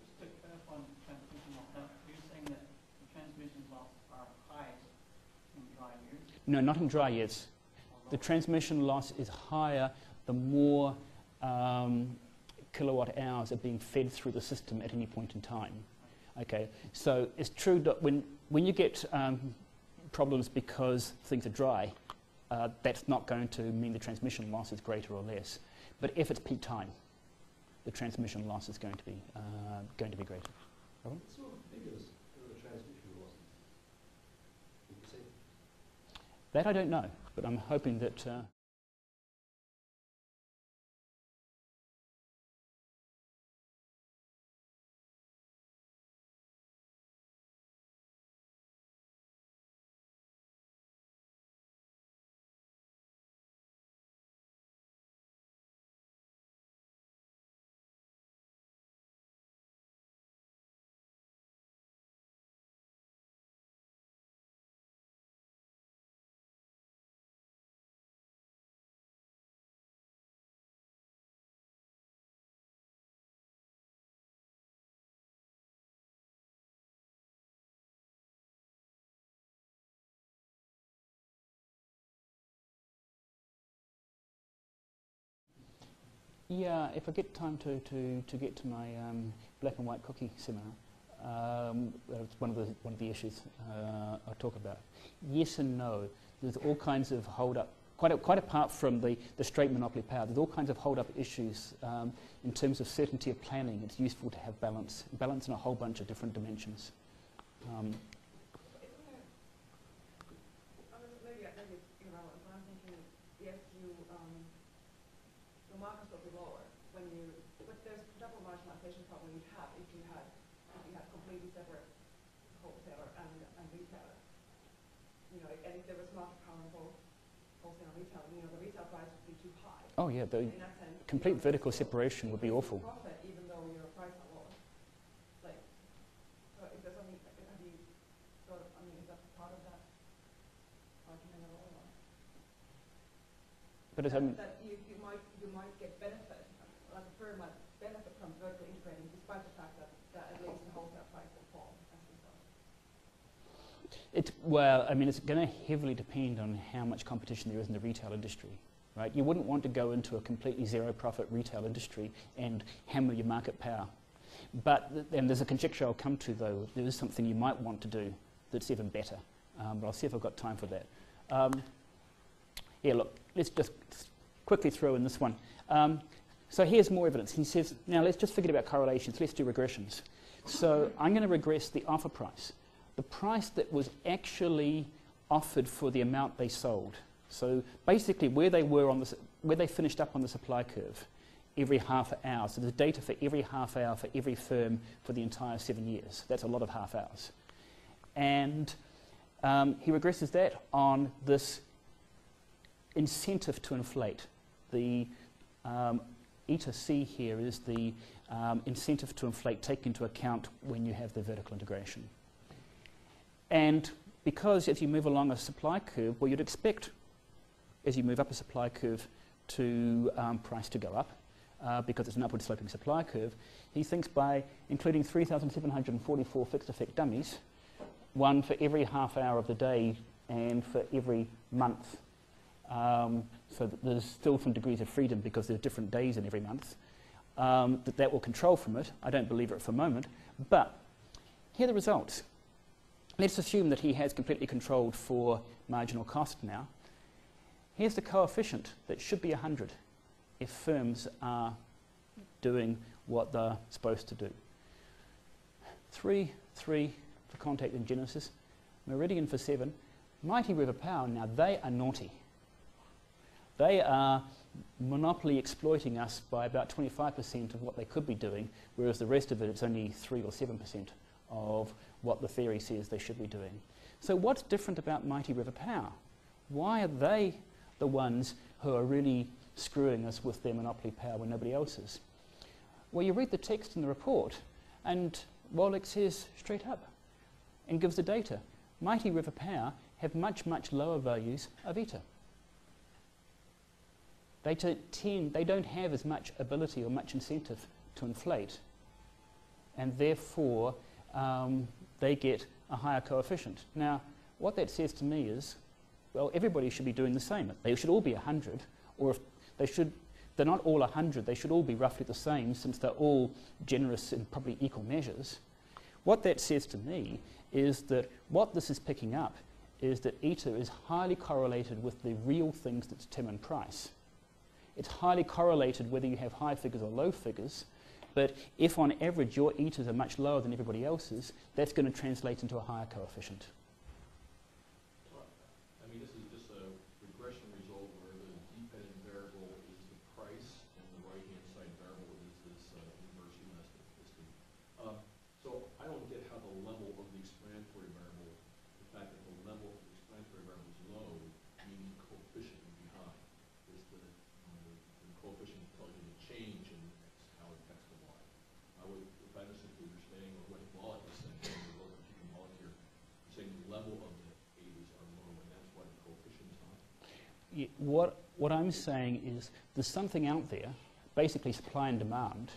Just to clarify on transmission loss, are you saying that the transmission losses are highest in dry years? No, not in dry years. The transmission loss is higher the more kilowatt hours are being fed through the system at any point in time. Okay, so it's true that when you get problems because things are dry, that's not going to mean the transmission loss is greater or less. But if it's peak time, the transmission loss is going to be greater. What sort of figures are the transmission losses? Can you say? That I don't know, but I'm hoping that. Yeah, if I get time to get to my black and white cookie seminar, that's one of the issues I'll talk about. Yes and no. There's all kinds of hold-up, quite apart from the straight monopoly power, there's all kinds of hold-up issues in terms of certainty of planning. It's useful to have balance in a whole bunch of different dimensions. Maybe it's irrelevant, but I'm thinking if you, the markups will be lower when you, but there's double marginalization problem you'd have if you had completely separate wholesaler and retailer. You know, and if there was market power in both wholesale and retail, you know, the retail price would be too high. Oh yeah, the In that sense, complete vertical separation would be awful. Profit, even though your price are lower. Like, so if there's something, have you thought, I mean, is that part of that argument at all? Or? But it's, I mean, that you might get benefit, like a firm might benefit from vertical integrating, despite the fact that at least the wholesale price will fall as a result. well, I mean, it's going to heavily depend on how much competition there is in the retail industry, right? You wouldn't want to go into a completely zero-profit retail industry and hammer your market power. But and there's a conjecture I'll come to, though. There is something you might want to do that's even better. But I'll see if I've got time for that. Yeah, look, let's just quickly throw in this one. So here's more evidence. He says, now let's just forget about correlations. Let's do regressions. So I'm going to regress the offer price, the price that was actually offered for the amount they sold. So basically where they were on where they finished up on the supply curve every half hour. So there's data for every half hour for every firm for the entire 7 years. That's a lot of half hours. And he regresses that on this incentive to inflate. The eta C here is the incentive to inflate taken into account when you have the vertical integration. And because as you move along a supply curve, well, you'd expect as you move up a supply curve to price to go up because it's an upward sloping supply curve, he thinks by including 3,744 fixed effect dummies, one for every half hour of the day and for every month, so that there's still some degrees of freedom because there are different days in every month, that will control from it. I don't believe it for a moment, but here are the results. Let's assume that he has completely controlled for marginal cost now. Here's the coefficient that should be 100 if firms are doing what they're supposed to do. 3, 3 for Contact and Genesis, Meridian for 7, Mighty River Power, now they are naughty. They are monopoly exploiting us by about 25% of what they could be doing, whereas the rest of it, it's only 3 or 7% of what the theory says they should be doing. So what's different about Mighty River Power? Why are they the ones who are really screwing us with their monopoly power when nobody else is? Well, you read the text in the report, and Wolak says straight up and gives the data. Mighty River Power have much, much lower values of eta. They don't have as much ability or much incentive to inflate, and therefore they get a higher coefficient. Now, what that says to me is, well, everybody should be doing the same. They should all be 100, or if they're not all 100, they should all be roughly the same, since they're all generous in probably equal measures. What that says to me is that what this is picking up is that eta is highly correlated with the real things that determine price. It's highly correlated whether you have high figures or low figures, but if on average your etas are much lower than everybody else's, that's going to translate into a higher coefficient. I mean, this is just a regression result where the dependent variable is the price and the right-hand side variable is this inverse elasticity. So I don't get how the level of the explanatory variable, the fact that the level of the explanatory variable is low, meaning the coefficient would be high. Is the coefficient tells you the change in how it affects the y. If I understand what you're saying, or what Wolak is saying, or keeping Wolak here, you're saying the level of the a's are low, and that's why the coefficient is high. Yeah, what I'm saying is there's something out there, basically supply and demand,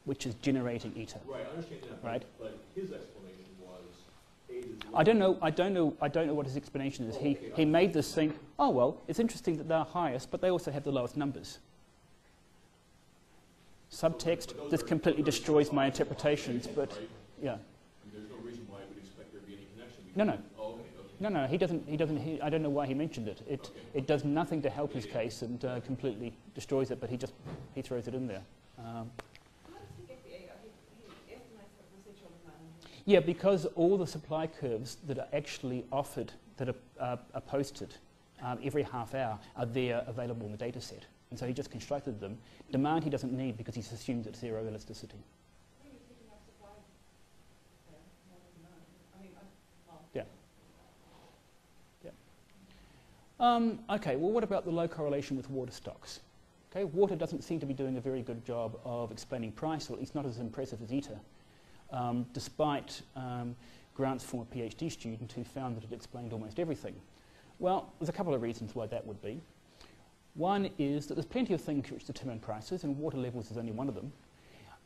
which is generating eta. Right, I understand that. Right. But his explanation was a's is low. I don't know what his explanation is. He made this thing. Oh well, it's interesting that they're highest, but they also have the lowest numbers. Subtext. This completely destroys my interpretations, but yeah. There's no reason why I would expect there to be any connection. No. Oh, okay. No, he doesn't. I don't know why he mentioned it. It does nothing to help his case and completely destroys it. But he throws it in there. How does he get the eta? He estimates the residual demand. Yeah, because all the supply curves that are actually offered, that are posted every half hour, are there available in the data set. And so he just constructed them. Demand he doesn't need because he's assumed it's zero elasticity. Where are you picking up supply there, more than demand? I mean, well, Yeah. Okay, well, what about the low correlation with water stocks? Okay, water doesn't seem to be doing a very good job of explaining price, or at least not as impressive as eta, despite grants from a PhD student who found that it explained almost everything. Well, there's a couple of reasons why that would be. One is that there's plenty of things which determine prices, and water levels is only one of them.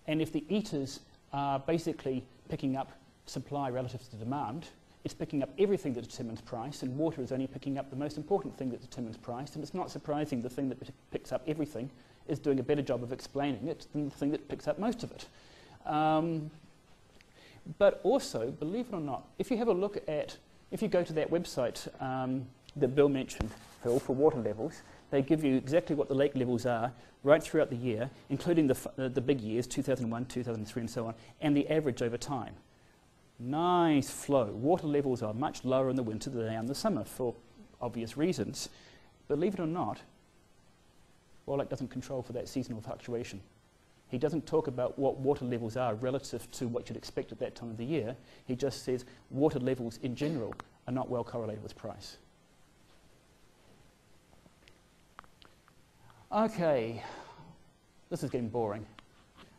And if the eaters are basically picking up supply relative to demand, it's picking up everything that determines price, and water is only picking up the most important thing that determines price, and it's not surprising the thing that picks up everything is doing a better job of explaining it than the thing that picks up most of it. But also, believe it or not, if you have a look at, if you go to that website that Bill mentioned, Phil, for water levels, they give you exactly what the lake levels are right throughout the year, including the big years, 2001, 2003 and so on, and the average over time. Nice flow. Water levels are much lower in the winter than they are in the summer for obvious reasons. Believe it or not, Wolak doesn't control for that seasonal fluctuation. He doesn't talk about what water levels are relative to what you'd expect at that time of the year. He just says water levels in general are not well correlated with price. Okay, this is getting boring.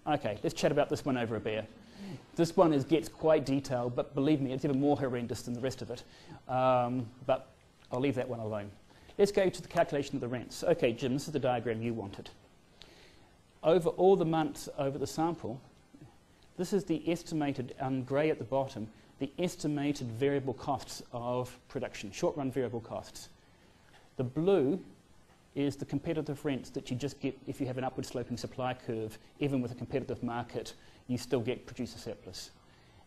Okay, let's chat about this one over a beer. This one gets quite detailed, but believe me, it's even more horrendous than the rest of it. But I'll leave that one alone. Let's go to the calculation of the rents. Okay, Jim, this is the diagram you wanted. Over all the months over the sample, this is the estimated, grey at the bottom, the estimated variable costs of production, short-run variable costs. The blue is the competitive rents that you just get if you have an upward sloping supply curve. Even with a competitive market, you still get producer surplus.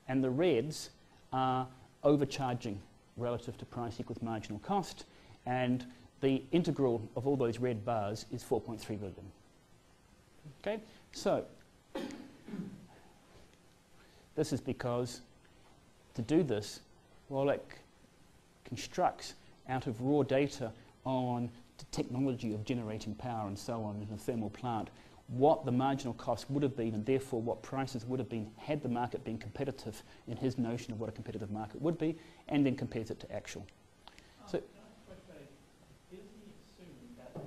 And the reds are overcharging relative to price equals marginal cost, and the integral of all those red bars is 4.3 billion. Okay, so this is because to do this, Wolak constructs out of raw data on the technology of generating power and so on in a thermal plant, what the marginal cost would have been, and therefore what prices would have been had the market been competitive in his notion of what a competitive market would be, and then compares it to actual. So, is he assuming that the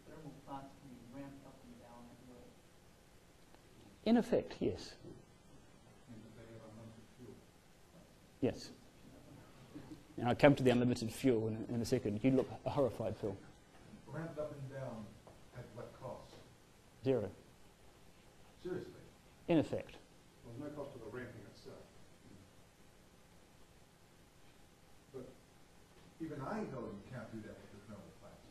thermal plants can be ramped up and down at will? in effect, yes. Yes. And I'll come to the unlimited fuel in a second. You look horrified, Phil. Ramped up and down at what cost? 0. Seriously? In effect. Well, there's no cost to the ramping itself. But even I know you can't do that with the thermal plants.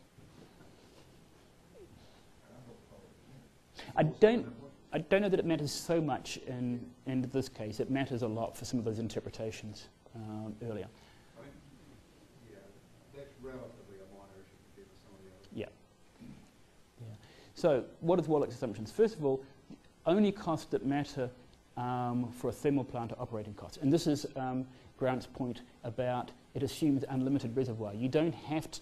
I don't know that it matters so much in this case. It matters a lot for some of those interpretations earlier. I think, yeah, that's relatively a minor issue compared to some of the others. Yeah. So what are Wolak's assumptions? First of all, the only costs that matter for a thermal plant are operating costs. And this is Grant's point about it assumes unlimited reservoir. You don't have to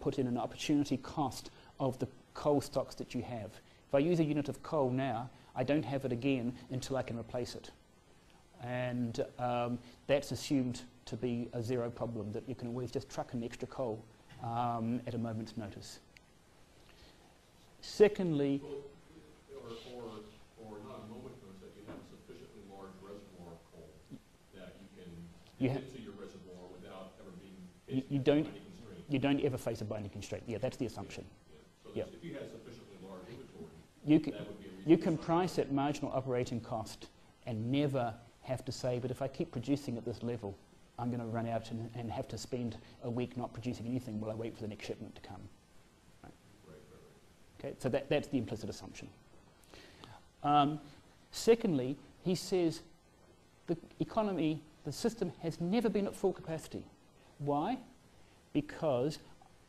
put in an opportunity cost of the coal stocks that you have. If I use a unit of coal now, I don't have it again until I can replace it. And that's assumed to be a 0 problem, that you can always just truck in extra coal at a moment's notice. Secondly, or not a moment's notice, that you have a sufficiently large reservoir of coal that you can get into your reservoir without ever being you faced with binding constraint. you don't ever face a binding constraint. Yeah, that's the assumption. Yeah. So if you had sufficiently large inventory, that would be a you can price at marginal operating cost and never have to say, but if I keep producing at this level, I'm going to run out and have to spend a week not producing anything while I wait for the next shipment to come. Right. Okay, so that's the implicit assumption. Secondly, he says the economy, the system has never been at full capacity. Why? Because,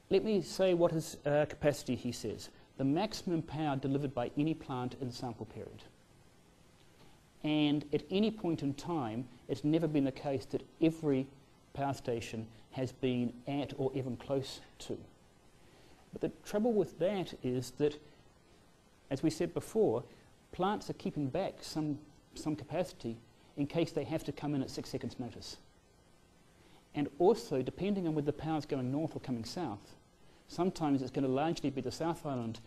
let me say what is capacity, he says. The maximum power delivered by any plant in the sample period. And at any point in time, it's never been the case that every power station has been at or even close to. But the trouble with that is that, as we said before, plants are keeping back some capacity in case they have to come in at 6 seconds notice. And also, depending on whether the power's going north or coming south, sometimes it's going to largely be the South Island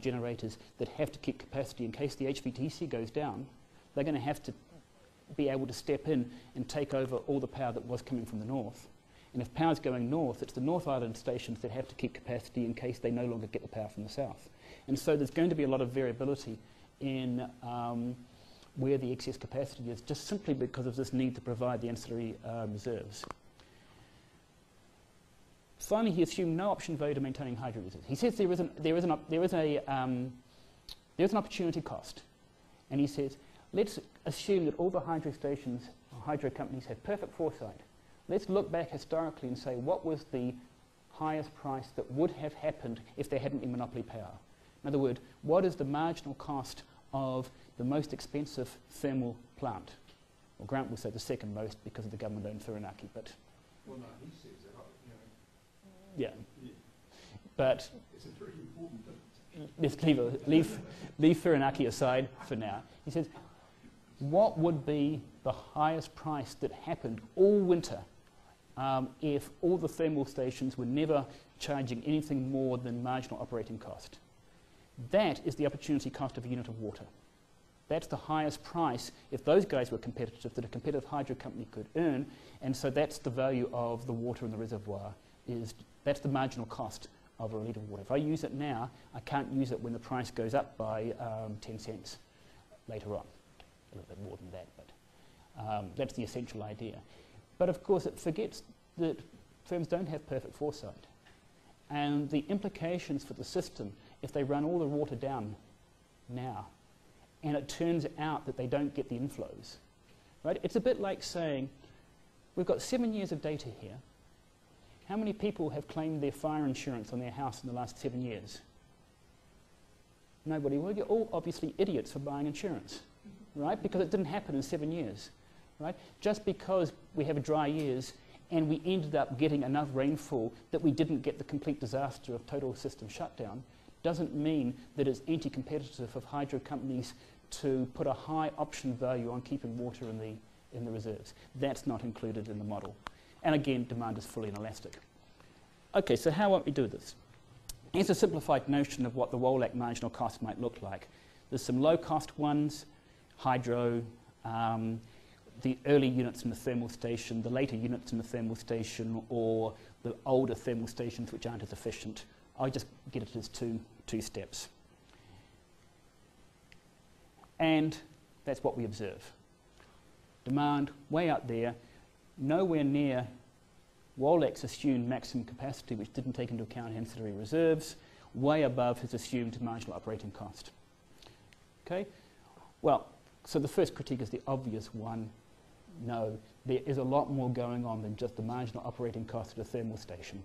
generators that have to keep capacity in case the HVDC goes down. They're going to have to be able to step in and take over all the power that was coming from the north. And if power's going north, it's the North Island stations that have to keep capacity in case they no longer get the power from the south. And so there's going to be a lot of variability in where the excess capacity is, just simply because of this need to provide the ancillary reserves. Finally, he assumed no option value to maintaining hydro reserves. He says there is an opportunity cost. And he says, let's assume that all the hydro stations, or hydro companies, have perfect foresight. Let's look back historically and say, what was the highest price that would have happened if there hadn't been monopoly power? In other words, what is the marginal cost of the most expensive thermal plant? Well, Grant will say the second most because of the government-owned Whirinaki, but... Well, no, he says that, you know. Yeah. But... It's a very important thing. Let's leave Whirinaki aside for now. He says, what would be the highest price that happened all winter if all the thermal stations were never charging anything more than marginal operating cost? That is the opportunity cost of a unit of water. That's the highest price, if those guys were competitive, that a competitive hydro company could earn, and so that's the value of the water in the reservoir. That's the marginal cost of a litre of water. If I use it now, I can't use it when the price goes up by 10 cents later on. A little bit more than that, but that's the essential idea. But of course it forgets that firms don't have perfect foresight. And the implications for the system, if they run all the water down now, and it turns out that they don't get the inflows, right? It's a bit like saying, we've got 7 years of data here. How many people have claimed their fire insurance on their house in the last 7 years? Nobody. Well, you're all obviously idiots for buying insurance, right? Because it didn't happen in 7 years, right? Just because we have dry years and we ended up getting enough rainfall that we didn't get the complete disaster of total system shutdown doesn't mean that it's anti-competitive of hydro companies to put a high option value on keeping water in the reserves. That's not included in the model. And again, demand is fully inelastic. Okay, so how won't we do this? Here's a simplified notion of what the Wolak marginal cost might look like. There's some low-cost ones, hydro, the early units in the thermal station, the later units in the thermal station, or the older thermal stations which aren't as efficient. I'll just get it as two steps. And that's what we observe. Demand way out there, nowhere near Wolak's assumed maximum capacity, which didn't take into account ancillary reserves, way above his assumed marginal operating cost. Okay? Well, so the first critique is the obvious one. No, there is a lot more going on than just the marginal operating cost at a thermal station,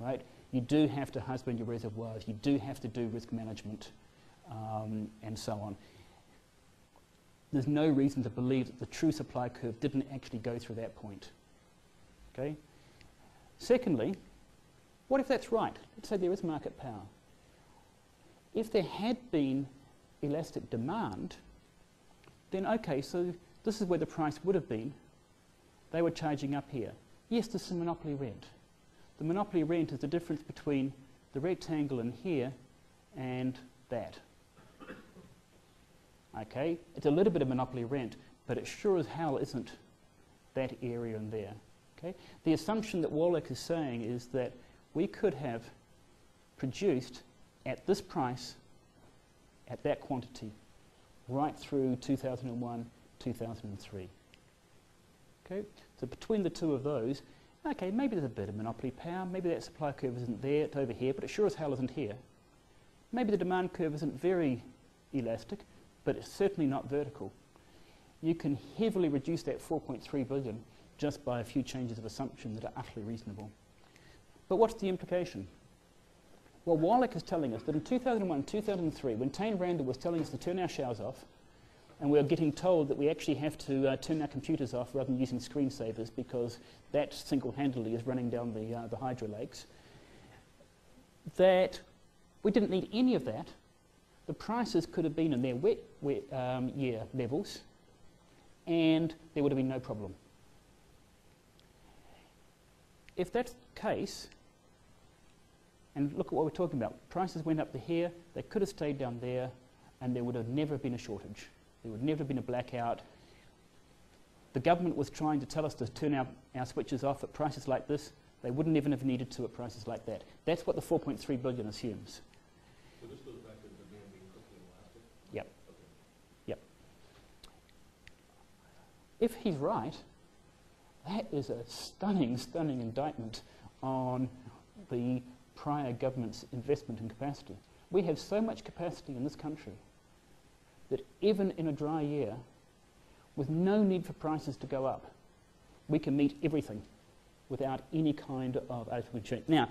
right? You do have to husband your reservoirs, you do have to do risk management, and so on. There's no reason to believe that the true supply curve didn't actually go through that point. Okay? Secondly, what if that's right? Let's say there is market power. If there had been elastic demand, then okay, so this is where the price would have been. They were charging up here. Yes, there's some monopoly rent. The monopoly rent is the difference between the rectangle in here and that. Okay, it's a little bit of monopoly rent, but it sure as hell isn't that area in there. Okay? The assumption that Wolak is saying is that we could have produced at this price, at that quantity, right through 2001, 2003. Okay? So between the two of those, okay, maybe there's a bit of monopoly power, maybe that supply curve isn't there, it's over here, but it sure as hell isn't here. Maybe the demand curve isn't very elastic, but it's certainly not vertical. You can heavily reduce that 4.3 billion just by a few changes of assumption that are utterly reasonable. But what's the implication? Well, Wolak is telling us that in 2001, 2003, when Tain Randall was telling us to turn our showers off, and we were getting told that we actually have to turn our computers off rather than using screensavers because that single-handedly is running down the hydro lakes, that we didn't need any of that. The prices could have been in their wet year levels, and there would have been no problem. If that's the case, and look at what we're talking about, prices went up to here, they could have stayed down there, and there would have never been a shortage. There would never have been a blackout. The government was trying to tell us to turn our switches off at prices like this. They wouldn't even have needed to at prices like that. That's what the 4.3 billion assumes. So this goes back to demand being quickly elastic? Yep. Okay. Yep. If he's right, that is a stunning, stunning indictment on the prior government's investment in capacity. We have so much capacity in this country that even in a dry year, with no need for prices to go up, we can meet everything without any kind of artificial change. Now,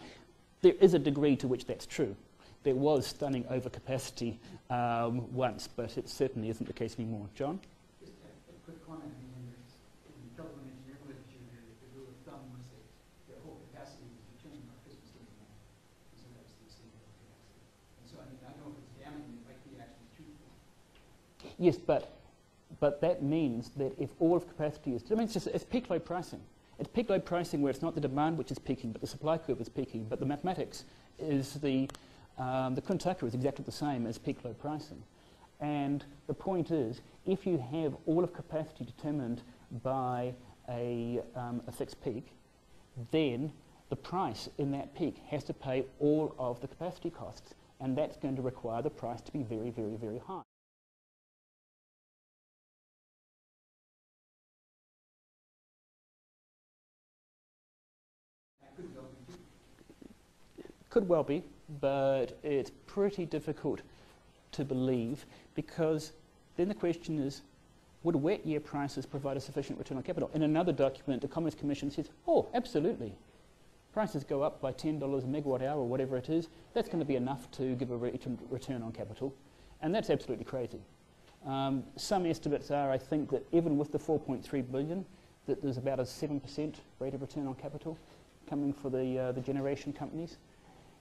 there is a degree to which that's true. There was stunning overcapacity once, but it certainly isn't the case anymore. John? Just a quick comment. I mean, in the government engineering literature, the rule of thumb was that the whole capacity was determined by Christmas Day demand. And so that was the extent of capacity. And so, I mean, I don't know if it's damning, it might be actually truthful. Yes, but that means that if all of capacity is, I mean, it's peak load pricing. It's peak load pricing where it's not the demand which is peaking, but the supply curve is peaking. But the mathematics is the Kuntaka is exactly the same as peak load pricing. And the point is, if you have all of capacity determined by a fixed peak, then the price in that peak has to pay all of the capacity costs. And that's going to require the price to be very, very, very high. Could well be, but it's pretty difficult to believe, because then the question is, would wet year prices provide a sufficient return on capital? In another document, the Commerce Commission says, oh, absolutely. Prices go up by $10 a megawatt hour or whatever it is, that's going to be enough to give a return on capital. And that's absolutely crazy. Some estimates are, I think, that even with the 4.3 billion, that there's about a 7% rate of return on capital coming for the generation companies.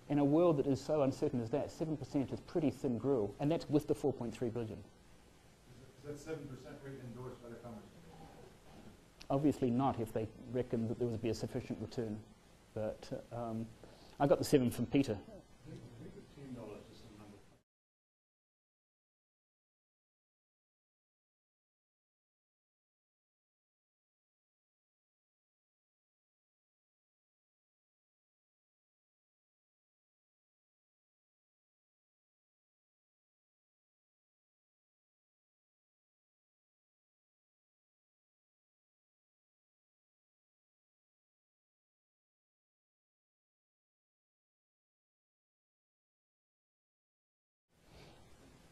In a world that is so uncertain as that, 7% is pretty thin gruel, and that's with the 4.3 billion. Is that 7% rate endorsed by the Commerce Commission? Obviously not, if they reckon that there would be a sufficient return. But I got the 7 from Peter. I think it's $10 is some number.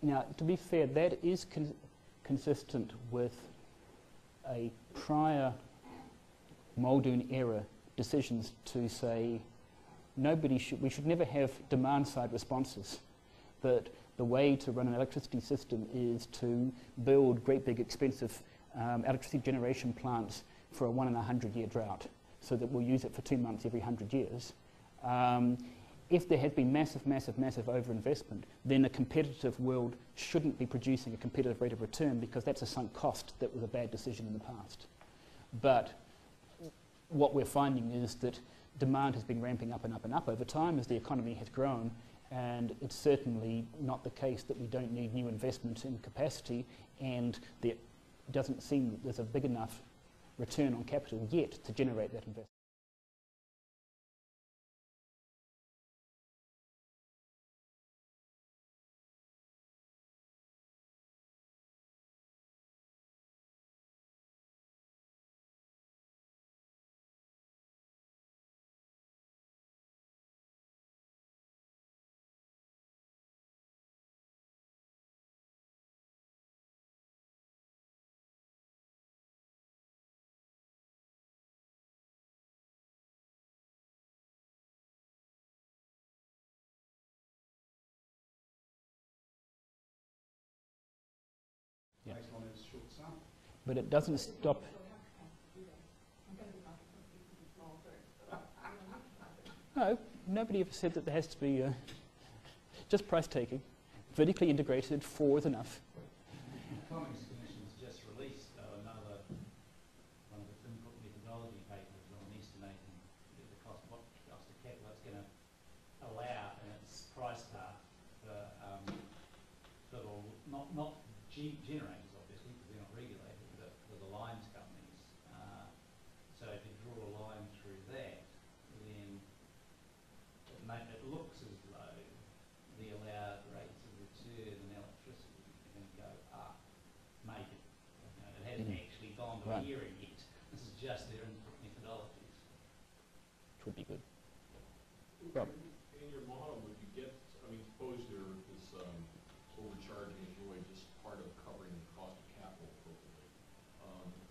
Now, to be fair, that is consistent with a prior Muldoon era decisions to say we should never have demand-side responses, that the way to run an electricity system is to build great big expensive electricity generation plants for a 1 in 100 year drought, so that we'll use it for 2 months every 100 years. If there has been massive, massive, massive overinvestment, then a competitive world shouldn't be producing a competitive rate of return, because that's a sunk cost that was a bad decision in the past. But what we're finding is that demand has been ramping up and up and up over time as the economy has grown, and it's certainly not the case that we don't need new investment in capacity, and it doesn't seem that there's a big enough return on capital yet to generate that investment. Yeah. Based on his short sample. But it doesn't stop. No, nobody ever said that there has to be just price taking. Vertically integrated, 4 is enough. The Commerce Commission's just released another one of its input methodology papers on estimating the cost of capital it's going to allow in its price path for not generators, obviously, because they're not regulated, but the lines companies. So if you draw a line through that, anywhere Right. near it yet. This is just their input methodologies. Which would be good. Rob. In your model, would you get, I mean, suppose there is overcharging is really just part of covering the cost of capital appropriately.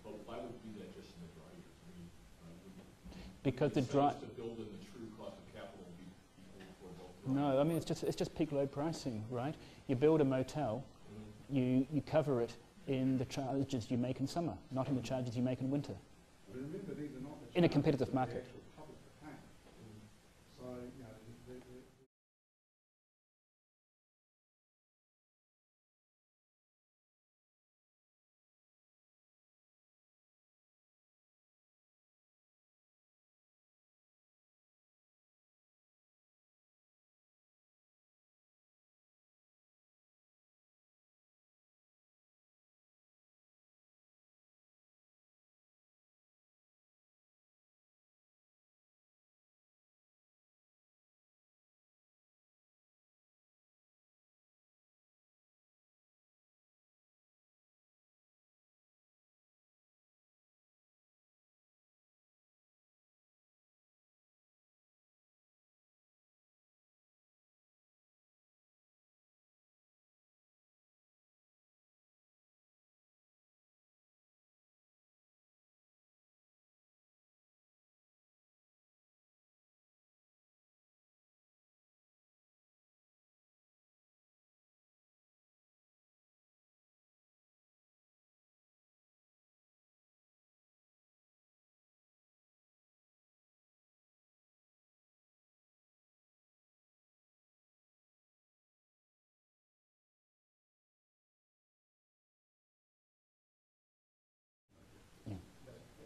But why would we do that just in the dry years? I mean, Because the would dry... to build in the true cost of capital would be equal for both dry No, I mean, it's just peak load pricing, right? You build a motel, you cover it in the charges you make in summer, not in the charges you make in winter. But remember, these are not the In a charges competitive that the market. actual public are paying. So, you know,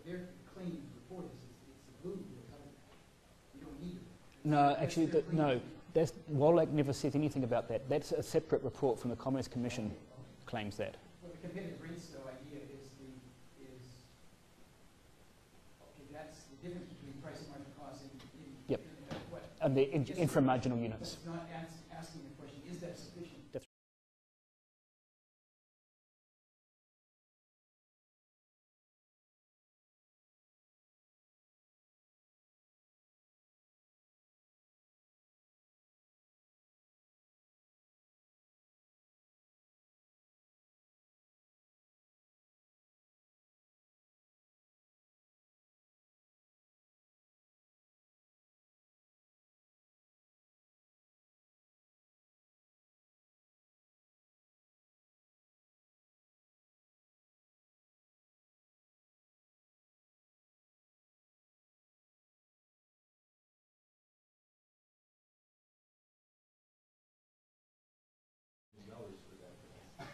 Their claim in the report is it's the glue that covers it. You don't need it. No, actually, no. Wolak never says anything about that. That's a separate report from the Commerce Commission claims that. Well, the competitive rates, though, idea is okay, that's the difference between price and marginal cost in Yep. what? And the inframarginal units. It's not asking the question, is that sufficient?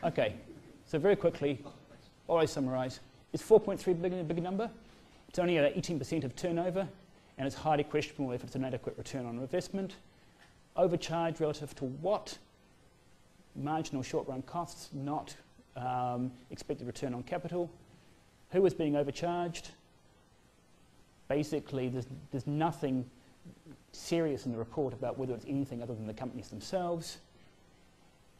Okay, so very quickly, all I summarise, is 4.3 billion a big number? It's only at 18% of turnover, and it's highly questionable if it's an adequate return on investment. Overcharge relative to what? Marginal short-run costs, not expected return on capital. Who is being overcharged? Basically, there's nothing serious in the report about whether it's anything other than the companies themselves.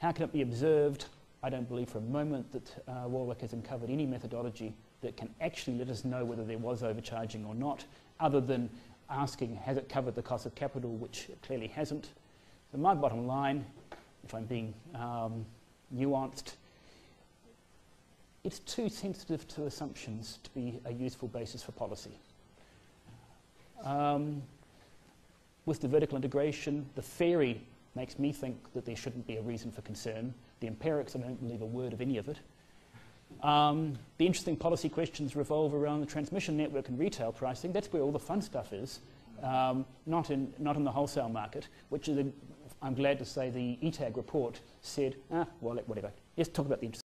How can it be observed? I don't believe for a moment that Wolak has uncovered any methodology that can actually let us know whether there was overcharging or not, other than asking, has it covered the cost of capital, which it clearly hasn't. So my bottom line, if I'm being nuanced, it's too sensitive to assumptions to be a useful basis for policy. With the vertical integration, the theory makes me think that there shouldn't be a reason for concern. The empirics, I don't believe a word of any of it. The interesting policy questions revolve around the transmission network and retail pricing. That's where all the fun stuff is, not in the wholesale market, which is, I'm glad to say, the ETAG report said, well, whatever. Let's talk about the interesting